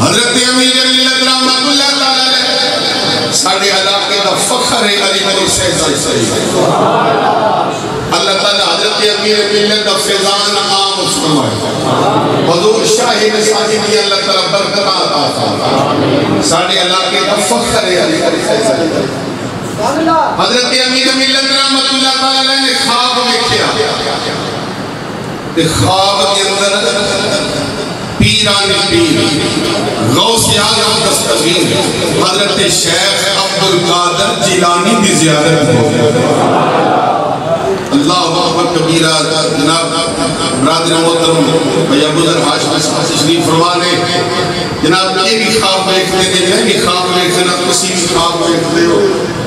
حضرت امیر ملت رحمت اللہ تعالیٰ نے ساڑھے علاقے دا فخر علی مدی صحیح اللہ تعالیٰ حضرت امیر ملت دا فیضان عام فرمائے حضور شاہی نساجی بھی اللہ تعالیٰ برکت آتا فرمائے ساڑھے علاقے دا فخر علی مدی صحیح حضرت امیر ملت رحمت اللہ تعالیٰ نے خواب میں کیا کہ خواب کے اندر پیران پیر غوث اعظم دستگیر حضرت شیخ عبدالقادر جیلانی بھی زیارت ہو اللہ اکبر کبیرہ جناب ناظر محترم بھیا بزر ہاشمی صاحب تشریف فرما نے جناب یہ بھی خواب دیکھتے ہیں میں بھی خواب دیکھتے ہیں کسی بھی خواب دیکھتے ہو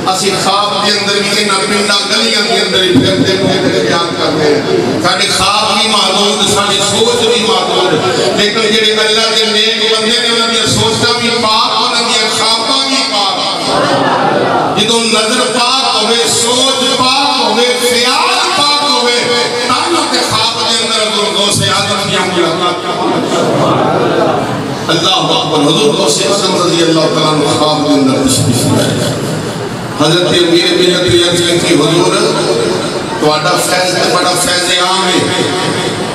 اسی خواب کے اندر بھی انہاں پنڈا گلیاں کے اندر ہی پھرتے پھرتے بیان کرتے ہیں ساڑھے خواب بھی محدود ساڑھے سوچ بھی محدود لیکن جڑے اللہ کے نیک بندے نے انہاں دی سوچا بھی پاک انہاں دی خواباں بھی پاک جدوں نظر پاک ہوئے سوچ پاک ہوئے خیال پاک ہوئے تاکہ تے خواب کے اندر حضور غوث اعظم کی ملاقات اللہ اکبر حضور غوث اعظم رضی اللہ تعالیٰ عنہ خواب کے اندر تشریف لائے حضرت امیر ملت یقین کی حضور تو آڈا فیض تے بڑا فیض عام ہے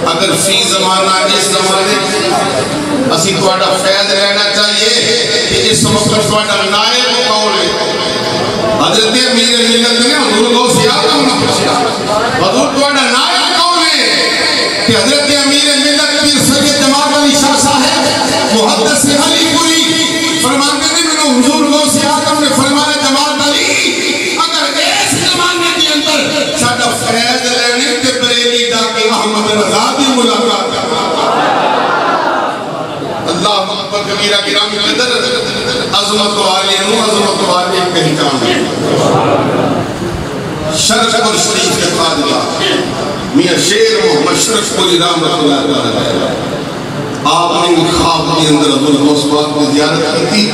اگر فی زمانہ اس زمانے اسی تو آڈا فیض رہنا چاہیے کہ اس وقت تو آڈا نائب کون ہے حضرت امیر ملت نے حضور غوث اعظم نے پوچھا حضور تو آڈا نائب کون ہے کہ حضرت امیر ملت پیر سید جماعت علی شاہ صاحب محدث علی پوری فرماتے ہیں میں حضور غوث اعظم نے فرمایا جماعت علی اگر اس زمانے کے اندر ساڈا فیض لینے تے بریلی جا کے احمد رضا دی ملاقات اللہ اکبر کبیرہ گرامی قدر عظمت والے نو عظمت والے پہچان شرف اور شریف کے قادلہ میاں شیر محمد شرف قلی رحمت اللہ تعالی آپ نے خواب کے اندر حضور غوث پاک کو زیارت کی تھی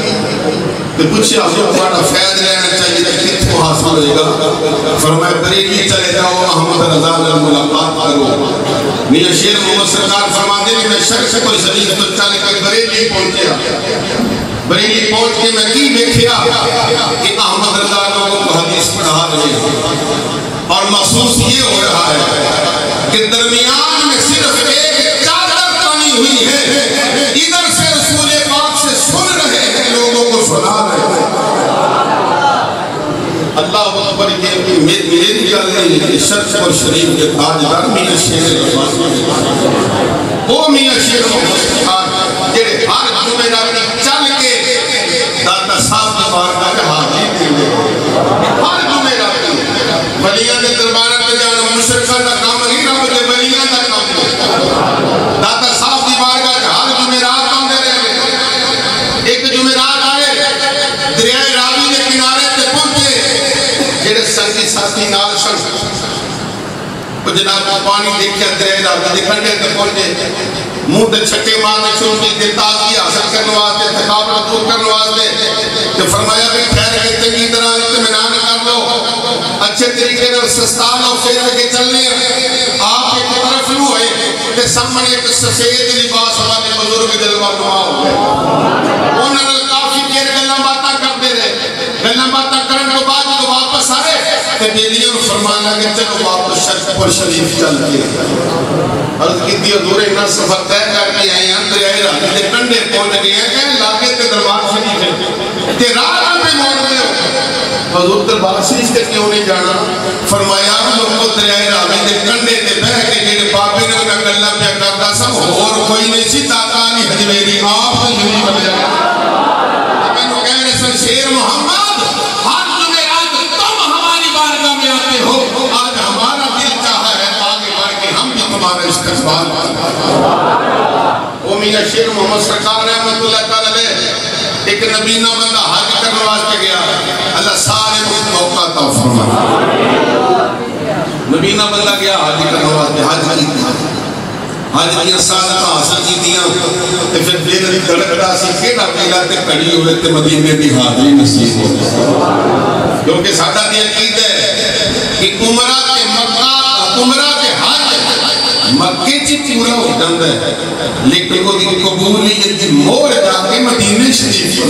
تو پوچھے حضور تمہارا فیض لینا چاہیے تو کس کو حاصل ہوئے گا فرمائے بریلی چلے جاؤ احمد رضا سے ملاقات کرو میاں شیر محمد سرکار فرماتے ہیں میں شخص کو شریف تو چلے کر بریلی پہنچیا بریلی پہنچ کے میں کی دیکھیا کہ احمد رضا لوگوں کو حدیث پڑھا رہے اور محسوس یہ ہو رہا ہے کہ درمیان میں صرف ایک چادر تانی ہوئی ہے ادھر سے رسول پاک سے سن رہے ہیں لوگوں کو سنا رہے ہیں اللہ اکبر یہ میری گل نہیں شرف اور شریف کے تاجدار میاں شیر وہ میاں شیر محمد جڑے ہر جمعرات چل کے داتا صاحب کی بارگاہ میں حاضر تھے ہر جمعرات ولیاں کے دربار میں جانا مشرکہ کا کام نہیں رب دے ولیاں کا کام داتا صاحب کی بارگاہ میں ہر جمعرات آندے رہے ایک جمعرات آئے دریائے راوی کے کنارے تے پہنچے جڑے سنگی ساتھی نال سن وہ جناب پانی دیکھیا دریائے راوی کے کنڈے تے پہنچے منہ دے چھٹے مارنے چھوٹی دے تازی حاصل کرنے واسطے تھکاوٹ دور کرنے واسطے کہ فرمایا بھی ٹھہر کے چنگی طرح اطمینان کر لو اچھے طریقے سے سستان اور پھیر کے چلنے آپ ایک طرف نو ہوئے کہ سامنے ایک سفید لباس والے بزرگ جلوہ نما ہو گئے انہوں نے کافی دیر گلاں باتاں کرتے رہے گلاں باتاں کرنے کے بعد تو واپس آئے کہ بیلیوں نے فرمایا کہ چلو واپس شرف پر شریف چل کے عرض کی دی حضور انہا سفر طے کر کے آئے ہیں دریائے راوی دے کنڈے پہنچ گئے ہیں کہ لاکے تے دربار شریف ہے کہ راہ پہ موڑ گئے ہو حضور دربار شریف تے کیوں نہیں جانا فرمایا لوگوں دریائے راوی دے کنڈے تے بہ کے جڑے بابے نے انہاں گلاں پہ کردا سب اور کوئی نہیں سی داتا علی حجویری آپ نے یوں بن جانا مینوں کہہ رہے سن شیر محمد ہر جمعرات تم ہماری بارگاہ میں آتے ہو آج ہمارا دل چاہا ہے آگے بڑھ کے ہم بھی تمہارا استقبال وہ میاں شیر محمد سرکار رحمت اللہ تعالی ایک نبینہ بندہ حج کرنے واسطے گیا اللہ سارے موقع عطا فرمائے نبینہ بندہ گیا حج کرنے واسطے حج کی سعادت حاصل کی دیاں تے پھر دل دی دھڑکدا سی کیڑا پیلا تے کھڑی ہوئے تے مدینے دی حاضری نصیب ہو کیونکہ ساڈا تے عقیدہ ہے کہ عمرہ تے مکہ عمرہ تے حج مکے چ پورا ہو جاندا ہے لیکن وہ دی قبولیت دی مہر جا کے مدینے شریف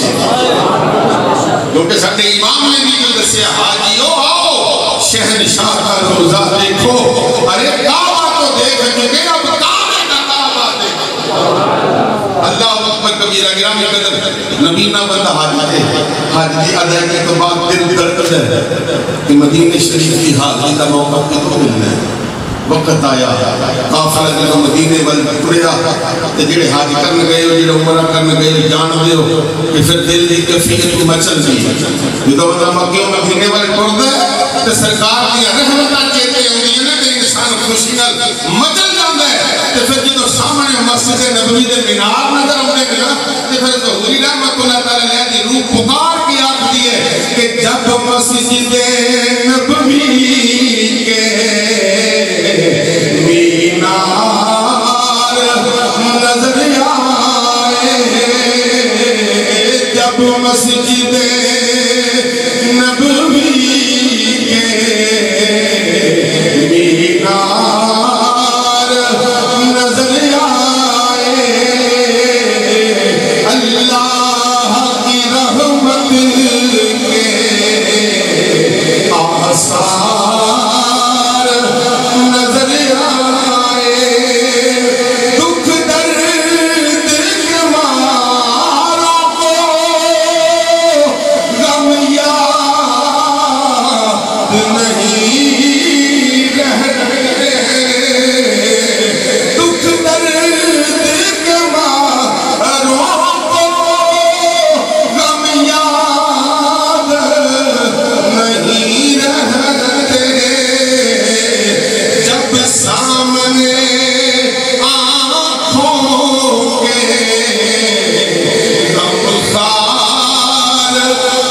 کیونکہ ساڈے امام نے بھی جو دسیا حاجیو آؤ شہنشاہ کا روزہ دیکھو ارے کعبہ تو دیکھ چکے اب کعبے کا کعبہ دیکھو اللہ اکبر کبیرہ گرامی قدر نبینہ بندہ حاج تھے حاج کی ادائیگی کے بعد دل دھڑکتا ہے کہ مدینہ شریف کی حاضری کا موقع کتوں ملنا ہے وقت آیا قافلہ جب مدینے والے ٹریا تے جڑے حج کرنے گئے ہو جڑے عمرہ کرنے گئے ہو جان دے ہو کہ پھر دل دی کیفیت مچل گئی جدوں بندہ مکے مدینے والے ٹردا ہے تے سرکار دی رحمتاں چیتے ہوندی نے تے انسان خوشی نال مچل جاندا ہے تے پھر جدو سامنے مسجد نبوی دے مینار نظر آتے ہیں نا تے پھر ظہوری رحمت اللہ تعالیٰ علیہ دی روح پکار کی آخری ہے کہ جب مسجد نبوی کے مینار نظر آئے جب مسجد نبوی کے مینار نظر آئے اللہ کی رحمت کے آثار نظر آئے دکھ درد ہماروں کو غم یاد نہیں رہتے دکھ درد ہماروں کو غم یاد نہیں رہتے جب سامنے آنکھوں کے غمخوار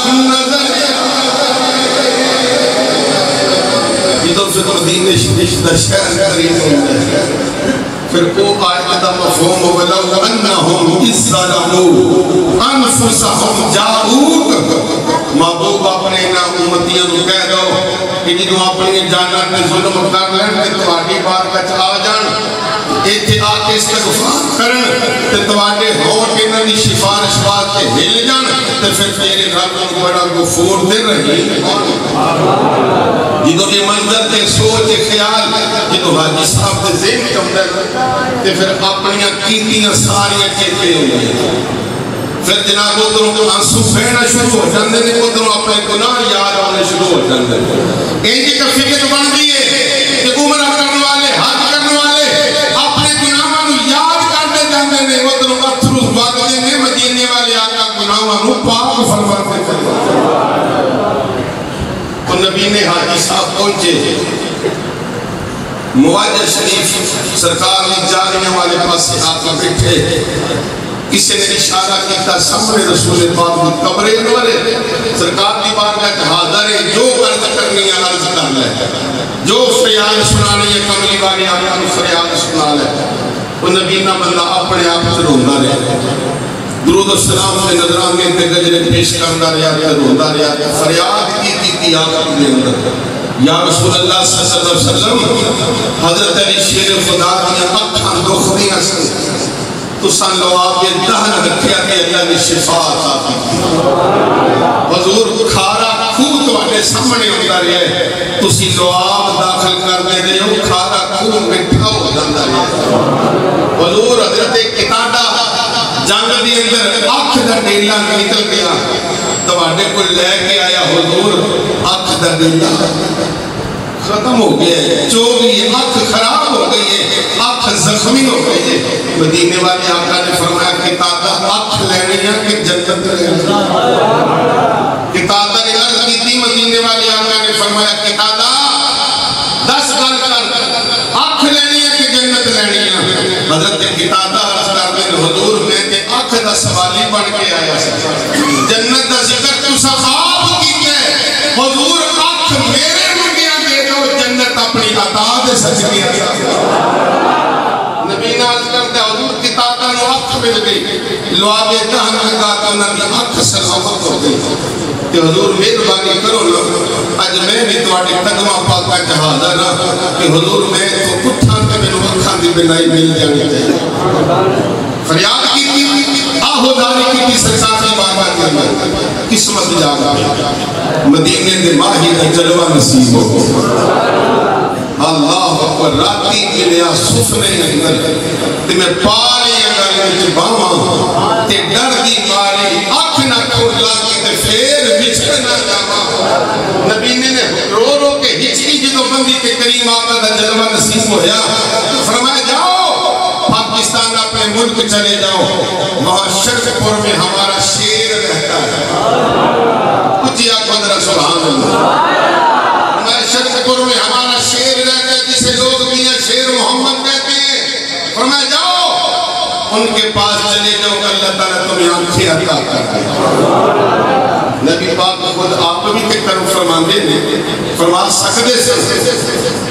نظر ادھر سے مدینے شدہ شہر قریب ہوتا ہے پھر کو آیت دا مفہوم وَلَوْ أَنَّهُمْ إِذْ ظَلَمُوا أَنفُسَهُمْ جَاءُوكَ محبوب اپنے نا امتیاں نو کہہ دو کہ جنہوں اپنی جانت میں ظلم کر لیں کہ تواڈی بات کچھ آ جان ایتھے آ کے استغفار کرن تے تواڈے ہور کے نبی سفارش واسطے ہل جان تے پھر تیرے رب نوں بڑا غفور تے رہی جدوں یہ منظر تے سوچ خیال جدوں حاجی صاحب دے ذہن چمدا تے پھر اپنیاں کیتیاں ساریاں چیتے ہوندے پھر جناب ادھروں آنسو بہنا شروع ہو جاندے نے ادھروں اپنے گناہ یاد آنے شروع ہو جاندے انجی کا فکر بن دیئے کہ عمرہ کرنے والے حج کرنے والے اپنے گناہاں نو یاد کرتے جاندے نے ادھروں اتھرو وگدے نے مدینے والے آقا گناہاں نو پاک فرماتے تھے تو نبی نے حاجی صاحب پہنچے مواجہ شریف سرکار نے جانے والے پاس سے آقا بیٹھے کسی نے اشارہ کیتا سامنے رسول پاک کی قبر انورے سرکار دی بارگاہ کا حاضر ہے جو عرض کرنی ہے عرض کر لے جو فریاد سنانی ہے کملی والی آقا کو فریاد سنا لے وہ نبی نہ بندہ اپنے آپ سے روندہ رہے درود السلام سے نظرانے تے گجرے پیش کرنا رہا تے روندہ رہا فریاد کی آقا کے اندر یا رسول اللہ صلی اللہ علیہ وسلم حضرت علی شیر خدا کی اکھاں دکھدیاں سن تو سن لو آپ یہ دہن رکھیا کہ اللہ نے شفا عطا کی حضور کھارا خون تواڈے سامنے ہوتا رہے تو سی لو آپ داخل کر دے دے ہو کھارا خون مٹھا ہو جاتا رہے حضور حضرت قتادہ جنگ دی اندر آنکھ دا ڈیلا نکل گیا تواڈے کو لے کے آیا حضور آنکھ دا ڈیلا ختم ہو گیا ہے چوگی آنکھ خراب ہو گئی ہے آنکھ زخمی ہو گئی ہے مدینے والے آقا نے فرمایا قتادہ آنکھ لینے ہیں کہ جنت لینے قتادہ نے عرض کی تھی مدینے والے آقا نے فرمایا قتادہ 10 گل کر آنکھ لینی ہے کہ جنت لینی ہے حضرت قتادہ عرض کر دیں حضور میں کہ آنکھ دا سوالی بن کے آیا جنت دا ذکر تو سب آپ کی ہے حضور آنکھ میرے جنت اپنی عطا دے سکتی ہے نبی ناز کرتا حضور قتادہ نو آنکھ مل گئی لواب دہن لگا تو نبی آنکھ سلامت ہو گئی کہ حضور مہربانی کرو نا آج میں بھی تواڈے قدمہ پاکا چاہتا نا کہ حضور میں تو پٹھان کے میں آنکھاں دی بنائی مل جانی چاہیے فریاد کی تھی آہو داری کی تھی سرکار کی بارگاہ کے اندر قسمت جاگا مدینے دے ماہی دا جلوہ نصیب ہو اللہ اکبر راتی ملیا سفنے اندر تے میں پاری اگر میں باواں تے ڈر دی ماری آنکھ نہ کھول لاتی تے پھر بچھڑ نہ جاواں نبی نے رو رو کے ہچکی جدو بندی کے کریم آقا دا جلوہ نصیب ہویا فرمایا جاؤ پاکستان اپنے ملک چلے جاؤ وہاں شرقپور میں ہمارا شیر رہتا ہے کچھ آقا ذرا سبحان اللہ ہمارے شرقپور میں ہمارا شیر رہتا ہے جسے لوگ میاں شیر محمد کہتے ہیں ان کے پاس چلے جاؤ، اللہ تعالیٰ تمہیں آنکھیں عطا کر دے۔ نبی پاک خود آپ بھی تے کرم فرماندے نے، فرما سکتے سے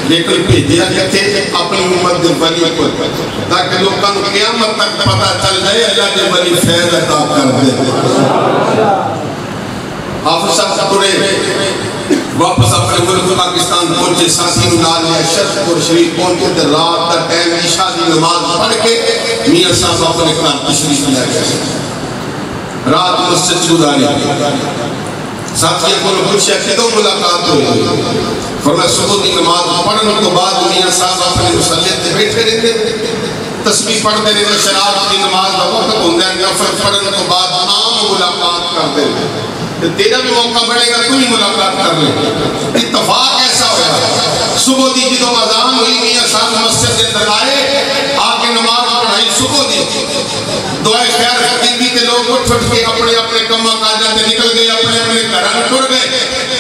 لیکن بھیجیا کتے اپنی امت دے ولی کو، تاکہ لوگوں کو قیامت تک پتہ چل جائے اللہ دے ولی فیض عطا کر دے۔ حافظ صاحب پورے واپس اپنے ملک پاکستان پہنچے، ساتھی نال لیا شرف اور شریف پہنچے تے رات کا ٹائم عشاء دی نماز پڑھ کے میاں صاحب اپنے گھر تشریف لے گئے، رات مسجد گزاری۔ ساتھیوں کو پوچھا کدوں ملاقات ہوئی؟ فرمایا صبح کی نماز پڑھنے کے بعد میاں صاحب اپنے مصلی تے بیٹھے رہتے، تسبیح پڑھتے رہتے، شراب کی نماز کا وقت ہوتا ہے، نفل پڑھنے کے بعد عام ملاقات کرتے ہیں۔ تیرا بھی موقع بڑھے گا، تم ہی ملاقات کر لے۔ اتفاق ایسا ہوا، صبح دی جدو اذان ہوئی میاں صاحب مسجد کے اندر آئے، آگے نماز پڑھائی صبح دی، دعائے خیر خطیبی تے لوگ اٹھ کے اپنے اپنے کما کاجاں تے نکل گئے، اپنے اپنے گھراں ٹر گئے،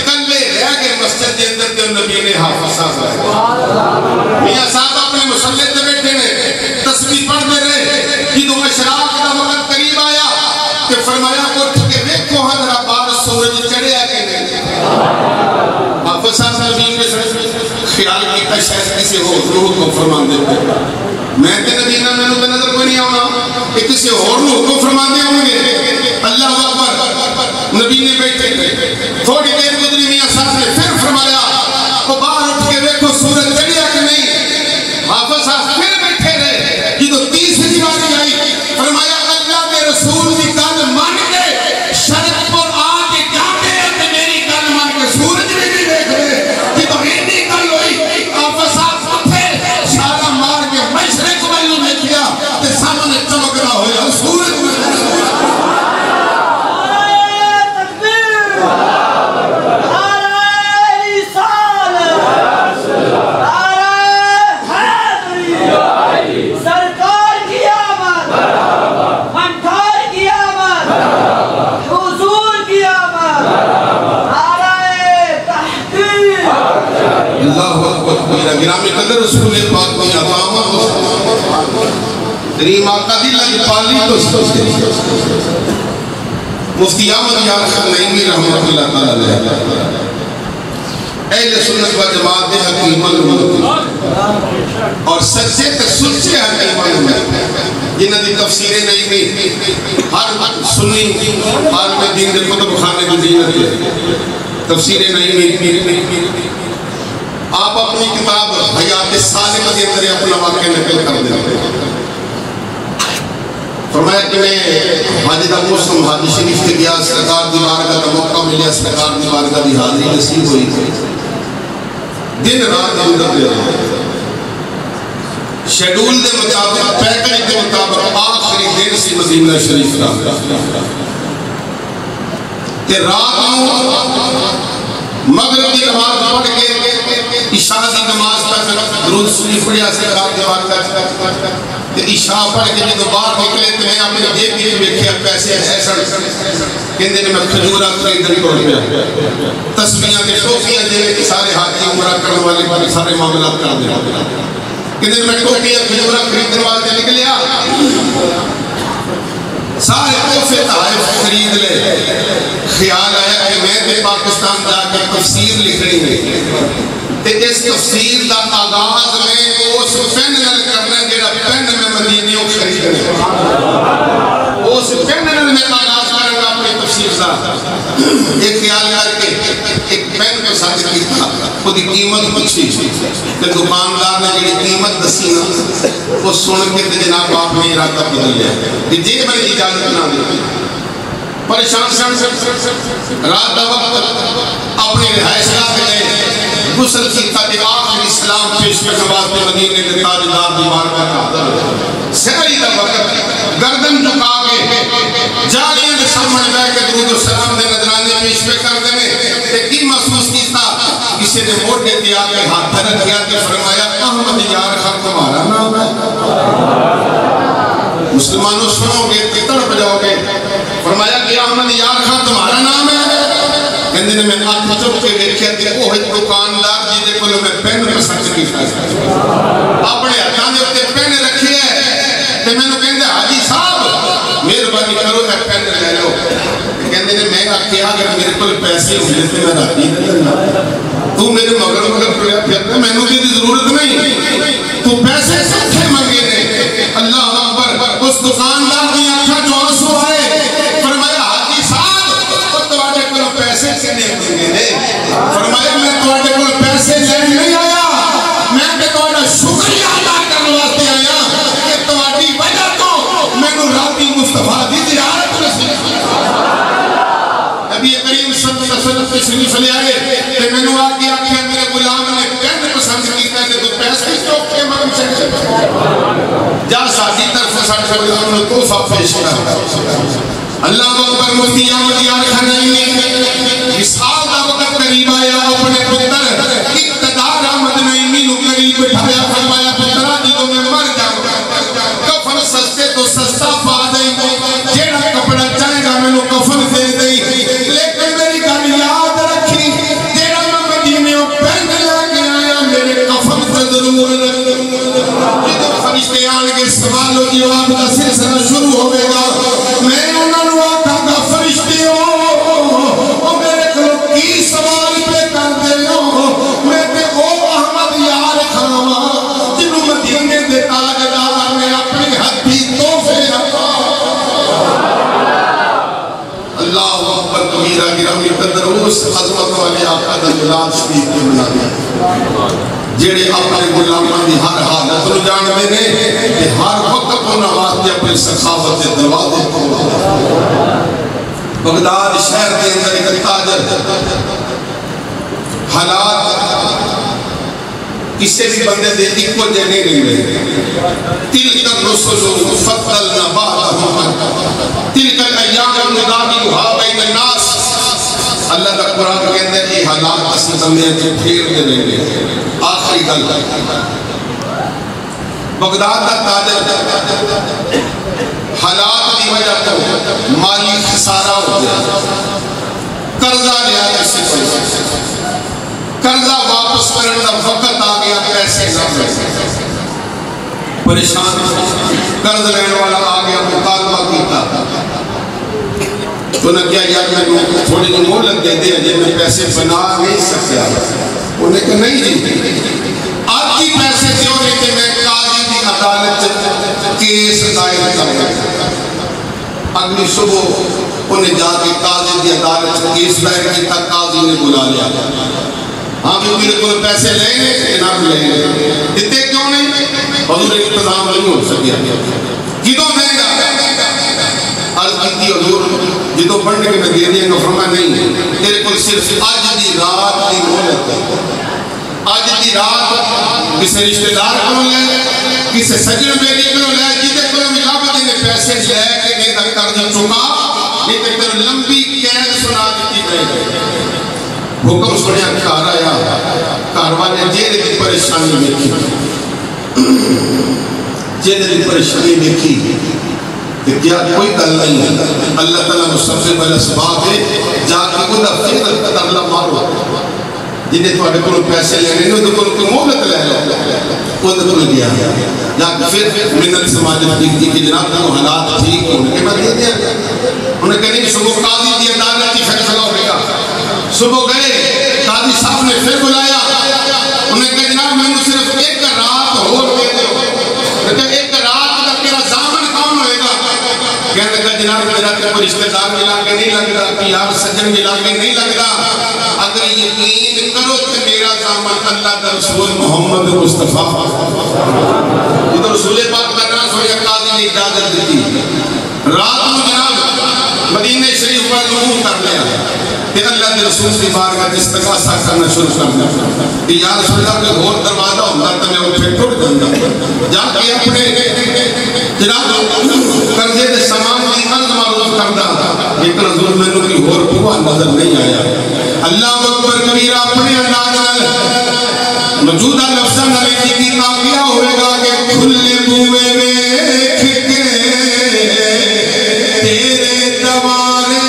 کلے رہ گئے مسجد کے اندر تے نبی نے حافظ صاحب آئے۔ میاں صاحب اپنے مصلی تے بیٹھے نے، تسبیح پڑھتے رہے، جدو اشراق کا وقت قریب آیا کہ فرمایا اٹھ کے دیکھو حضرت سورج چڑھے آگے نہیں۔ حافظ صاحب نبی نے خیال کیتا شاید کسی اور روح کو فرمان دیتے، میں تے نبی میں نے نظر کوئی نہیں آنا، ایک کسی اور روح کو فرمان دے ہوں گے۔ اللہ اکبر، نبی نے بیٹھے تھوڑی دیر گزری، میاں صاحب نے پھر فرمایا وہ باہر اٹھ کے دیکھو سورج چڑھے آگے نہیں۔ حافظ صاحب پھر بیٹھے رہے، یہ تو تیسری باری آئی، فرمایا اللہ کے رسول کی گل مان کے شرط پر گرامی قدر رسول پاک میں عطامت کریم آقا دی لجپالی تو سکتے مفتی احمد یار خان نعیمی رحمت اللہ تعالی علیہ اہل سنت و جماعت حکیم اور سچے تے سچے حکیم جنہاں دی تفسیر نعیمی ہر سنی عالم دین دے کتب خانے دی زینت تفسیر نعیمی آپ اپنی کتاب حیات سالمہ کے اندر اپنا واقعہ نقل کر دیتے ہیں۔ فرمایا کہ میں حاجدہ مسلم حاجی شریف کے گیا، سرکار دی بارگاہ کا موقع ملیا، سرکار دی بارگاہ دی حاضری نصیب ہوئی، دن رات اندر دے رہے شیڈول دے مطابق پیکج دے مطابق آخری دن سی مدینہ شریف کا کہ رات مغرب کی نماز پڑھ کے عشاء کی نماز تک درود شریف پڑھیا سرکار دی بارگاہ تے عشاء پڑھ کے جدوں باہر نکلے تے میں اپنی جیب وچ ویکھیا پیسے ایسن کہندے نے میں کھجورا خریدن ٹر پیا، تسبیحاں تے ٹوپیاں جے سارے حاجی عمرہ کرن والے سارے معاملات کر دے، کہندے میں ٹوپیاں کھجورا خریدن والے نکلیا، سارے تحفے تحائف خرید لے، خیال آیا کہ میں تے پاکستان جا کے تفسیر لکھنی ہے تے اس تفسیر دا آغاز میں اس پین نل کرنا جیڑا پین میں مدینیوں خریدنے اس پین نل میں آغاز کریں گا اپنی تفسیر دا ایک خیال کر کے ایک پین کو ساتھ کیتا خودی قیمت پوچھی تے دکاندار نے جیڑی قیمت دسی نا وہ سن کے تے جناب آپ نے ارادہ بدل لیا کہ جی میں اجازت نہ دی پریشان رات دا وقت اپنی رہائش گاہ گئے، غسل کیتا کہ آخر اسلام پیش کے نوازتے مدینے کے تاجدار دی بارگاہ کا حاضر سحری دا وقت گردن جھکا کے جاریاں دے سامنے بیٹھ کے درود و سلام دے نذرانے پیش پہ کر دینے تے کی محسوس کیتا کسی نے موڑے تے آ کے ہاتھ رکھیا تے فرمایا احمد یار خان تمہارا نام ہے؟ مسلمانوں سنو گے کتنا بجاؤ گے؟ فرمایا کہ احمد یار خان تمہارا نام ہے؟ کہندے نے میں آنکھ چپ کے دیکھیا کہ وہ دکاندار جی دے کولوں میں پین پسند کی اپنے ہاتھاں دے اوتے پین رکھی ہے تے مینوں کہندا حاجی پیسے ہوئے تھے میں راتی تو میرے مگر مگر پھرتا میں نے کی ضرورت نہیں تو پیسے سکھے منگے نے اللہ اکبر اس دکاندار کی آنکھا جو آنسو آئے فرمایا حاجی صاحب وہ تواڈے کو پیسے سے نہیں منگے نے فرمایا میں تواڈے کو پیسے لین نہیں آیا میں کہ تواڈا شکریہ ادا کرنے واسطے آیا کہ تواڈی وجہ تو میں نے راتی مصطفیٰ دی زیارت نصیب نبی کریم صلی اللہ علیہ وسلم تشریف لے آئے کہ میں نے آگے آکھیا میرے غلام نے کہنے پسند کیتا ہے کہ تو پیسے چوکے مانگ سکتے جا ساتھی طرف ساتھ غلام نے تحفہ پیش کر اللہ اکبر مفتی احمد یار خانائی اسحاق کا وقت قریب آیا اپنے پتر اقتدار احمد نعیمی نو قریب بٹھایا فرمایا پترا جدو میں مر جاؤں کفن سستے تو سستا پا دیں جیڑا کپڑا چاہے گا میں نو کفن دے دیں لیکن میری گل یاد رکھی جیڑا میں مدینے پہن لے کے آیا میرے کفن سے ضرور جدو فرشتے آن کے سوال و جواب کا سلسلہ شروع ہوئے گا میں انہوں نے آکھا گا فرشتے ہو میرے کو کی سوال پہ کر دے ہو میں تے او احمد یار خانوہ جنہوں مدینے دے تاجدار نے اپنی ہتھی توفے رکھا اللہ اکبر کبیرہ گرامی قدر اس عظمت والے آقا دا جلال شریف کے بنا دیا جیڑے اپنے غلامان دی ہر حالت رو جان دے نے کہ ہر وقت انہاں واسطے اپنے سخاوت سے دروازے کھولے بغداد شہر کے اندر ایک تاجر حالات کسی بھی بندے دے ایکو جنے نہیں رہے تلک الرسل فضلنا بعضهم تلک الایام نداولها بین الناس اللہ کا قرآن کے اندر یہ حالات اصل بندے جو پھیر دے رہے ہیں آخری گل بغداد کا تاجر حالات کی وجہ تو مالی خسارہ ہو گیا قرضہ لیا کسی کو قرضہ واپس کرنے کا وقت آ گیا پیسے نہ رہے پریشان قرض لینے والا آ گیا مطالبہ کیتا تو نے کیا یار میں تھوڑی جو مہلت دے دے جب میں پیسے بنا نہیں سکتا انہوں نے کہا نہیں جی آج کی پیسے دیو نہیں کہ میں قاضی کی عدالت کیس دائر کروں اگلی صبح انہیں جا کے قاضی کی عدالت کیس دائر کی تک قاضی نے بلا لیا ہاں بھی میرے کو پیسے لیں گے جناب لیں گے اتنے کیوں نہیں حضور انتظام نہیں ہو سکیا کدوں دیں گا عرض کی حضور جدو پڑھنے کے میں دے دیں گا فرما نہیں تیرے کو صرف آج دی رات کی مہلت ہے آج دی رات کسی رشتہ دار کو لے کسی سجن بیٹی کو لے جیتے کو ملا بدے نے پیسے لے کے نہیں تک کر دی چکا نہیں تک تر لمبی قید سنا دیتی گئے حکم سنیا کار آیا کاروان جیدے کی پریشانی دیکھی جیدے کی پریشانی دیکھی کہ کیا کوئی گل نہیں ہے اللہ تعالیٰ مسبب الاسباب ہے جا کے خدا فکر قدر اللہ مارو جنہیں تو اڑے کو پیسے لینے نے تو کو مہلت لے لو خود کو دیا جا کے پھر منت سماجت دیکھتی کہ جناب کو حالات ٹھیک ہونے کے بعد دے دیا انہیں کہا نہیں صبح قاضی دی عدالت کی فیصلہ ہوئے گا صبح گئے قاضی صاحب نے پھر بلایا انہیں کہا جناب میں نے صرف ایک رات ہو دے دے ایک رات کا تیرا زامن کون ہوئے گا کہنے کا جناب میرا کوئی رشتہ دار ملا کے نہیں لگ رہا کہ یار سجن ملا کے نہیں لگ رہا اگر یقین کرو کہ میرا زامن اللہ کا رسول محمد مصطفیٰ یہ تو رسول پاک کا نام سویا قاضی نے اجازت دیتی رات میں جناب مدینہ شریف پر نمون کر لیا کہ اللہ کے رسول کی بارگاہ کا استغاثہ کرنا شروع کرنا کہ یا رسول اللہ کے گھور دروازہ ہوتا تو میں وہ پھر ٹوٹ جاتا جا کے اپنے جناب قرضے دے سامان کی عرض معروف کرتا لیکن حضور میں نے کوئی اور ہوا نظر نہیں آیا اللہ اکبر کبیرہ اپنے انداز موجودہ لفظہ نلیتی کی تاقیہ ہوئے گا کہ کھلے بوئے میں کھکے تیرے دوارے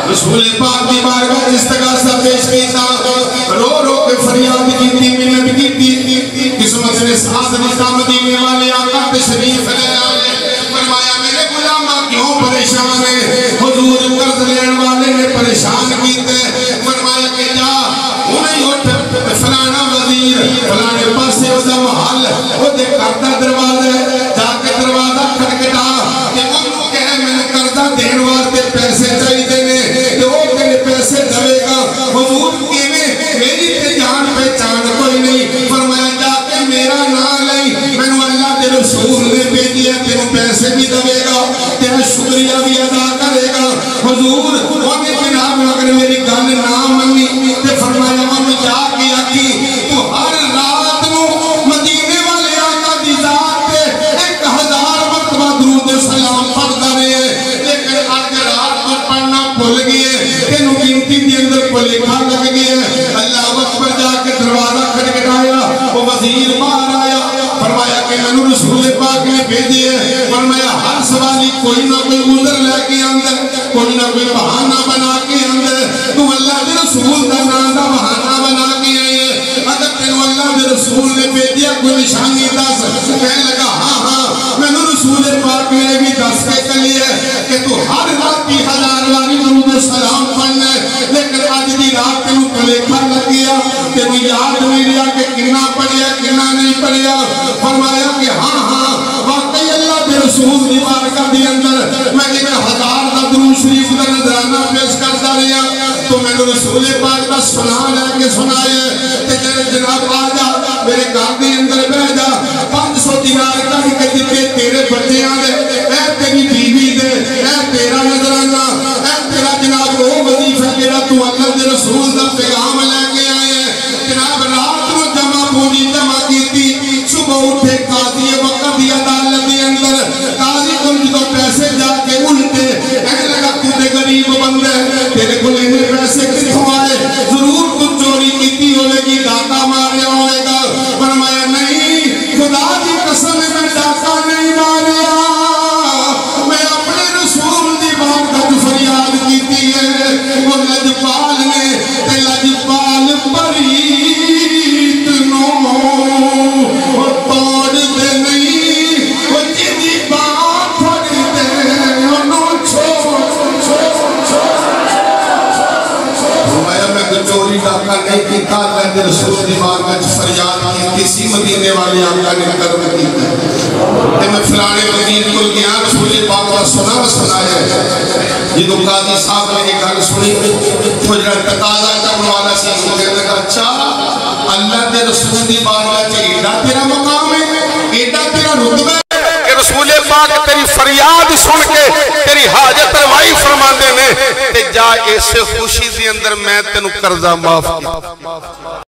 رسول پاک دی بارگاہ ساتھ دیتا مدینے والے آقا تشریف لے آئے فرمایا میرے غلامہ کیوں پریشان ہے حضور قرض لین والے نے پریشان کیتے فرمایا کہ جا انہیں اٹھ فلانا وزیر فلانے پاسے وہ دا محل وہ دے کرتا دروازہ جا کے دروازہ کھڑکٹا کہ انہوں کہے میں نے قرضہ دین واسطے پیسے چاہی دینے کہ وہ تیرے پیسے دوے گا حضور کیویں میری تے جان پہچان کوئی نہیں فرمایا جا کے میرا نام لئی میں نے اللہ دے رسول نے بھیجی ہے تیرے پیسے بھی دوے گا تیرا شکریہ بھی ادا کرے گا حضور انہیں جناب اگر میری گل نہ منی تے فرمایا میں جا کے آکی تو ہر رات نو مدینے والے آقا دی ذات پہ 1000 مرتبہ درود سلام پڑھتا رہے لیکن آج رات کو پڑھنا بھول گئے تینوں گنتی دی اندر کو لکھا لگ گئے اللہ وقت پر جا کے دروازہ کھٹکھٹایا وہ وزیر باہر آیا فرمایا کہ میں نے رسول پاک نے بھیجی ہے فرمایا ہر سوالی کوئی نہ کوئی عذر لے کے اندر کوئی نہ کوئی بہانہ بنا کے اندر تو اللہ دے رسول دا نام دا بہانہ بنا کے آئے اگر تینوں اللہ دے رسول نے بھیجیا کوئی نشانی دس کہنے لگا ہاں میں نے رسول پاک نے بھی دس کے کلی ہے کہ تو ہر رات کی 1000 واری درود سلام پڑھنا ہے لیکن آج دی رات تینوں کلیکھا لگ گیا تینوں یاد نہیں رہا کہ کنا پڑھیا کنا نہیں پڑھیا فرمایا کہ ہاں واقعی اللہ دے رسول دی بارگاہ دی اندر میں جب 1000 دا درود شریف دا نظرانہ پیش کرتا رہا تو میں نے رسول پاک دا سنا لے کے سنائے کہ جناب آجا میرے گھر دی اندر بہ جا 500 دینار کا ہی کہ تیرے بچے آنے اے تیری بیوی دے اے تیرا نظرانہ اے تیرا جناب وہ وظیفہ جڑا تو اللہ دے رسول دا پیغام لے کے آئے جناب رات کو جمع پونی جمع کی تھی صبح اٹھے قاضی وقت دی عدالت دی اندر قاضی کو جو پیسے جا کے الٹے اے لگا تو دے غریب بندے تیرے کو لینے پیسے کتوں آئے ضرور تو چوری کیتی ہوئے گی ڈاکہ ماریا ہوئے گا فرمایا نہیں خدا کی قسم میں ڈاکہ نہیں ماریا میں اپنے رسول دی بارگاہ فریاد کیتی ہے وہ لجپال نے تے لجپال پریت نو وہ توڑ دے نہیں وہ جیدی بات پھڑ دے انہوں چھوڑ فرمایا میں تو چوری ڈاکہ نہیں کیتا اللہ دے رسول دی بارگاہ فریاد کی کسی مدینے والے آقا نے کرم کیتا کہ میں فلانے وزیر کو گیا رسول پاک کا سنایا یہ تو قاضی صاحب نے ایک گل سنی تو جڑا تقاضا کرنے والا سی وہ کہنے لگا اچھا اللہ دے رسول دی بارگاہ چ ایڈا تیرا مقام ہے ایڈا تیرا رتبہ ہے کہ رسول پاک تیری فریاد سن کے تیری حاجت روائی فرماندے نے تے جا اس خوشی دے اندر میں تینوں قرضہ معاف کیا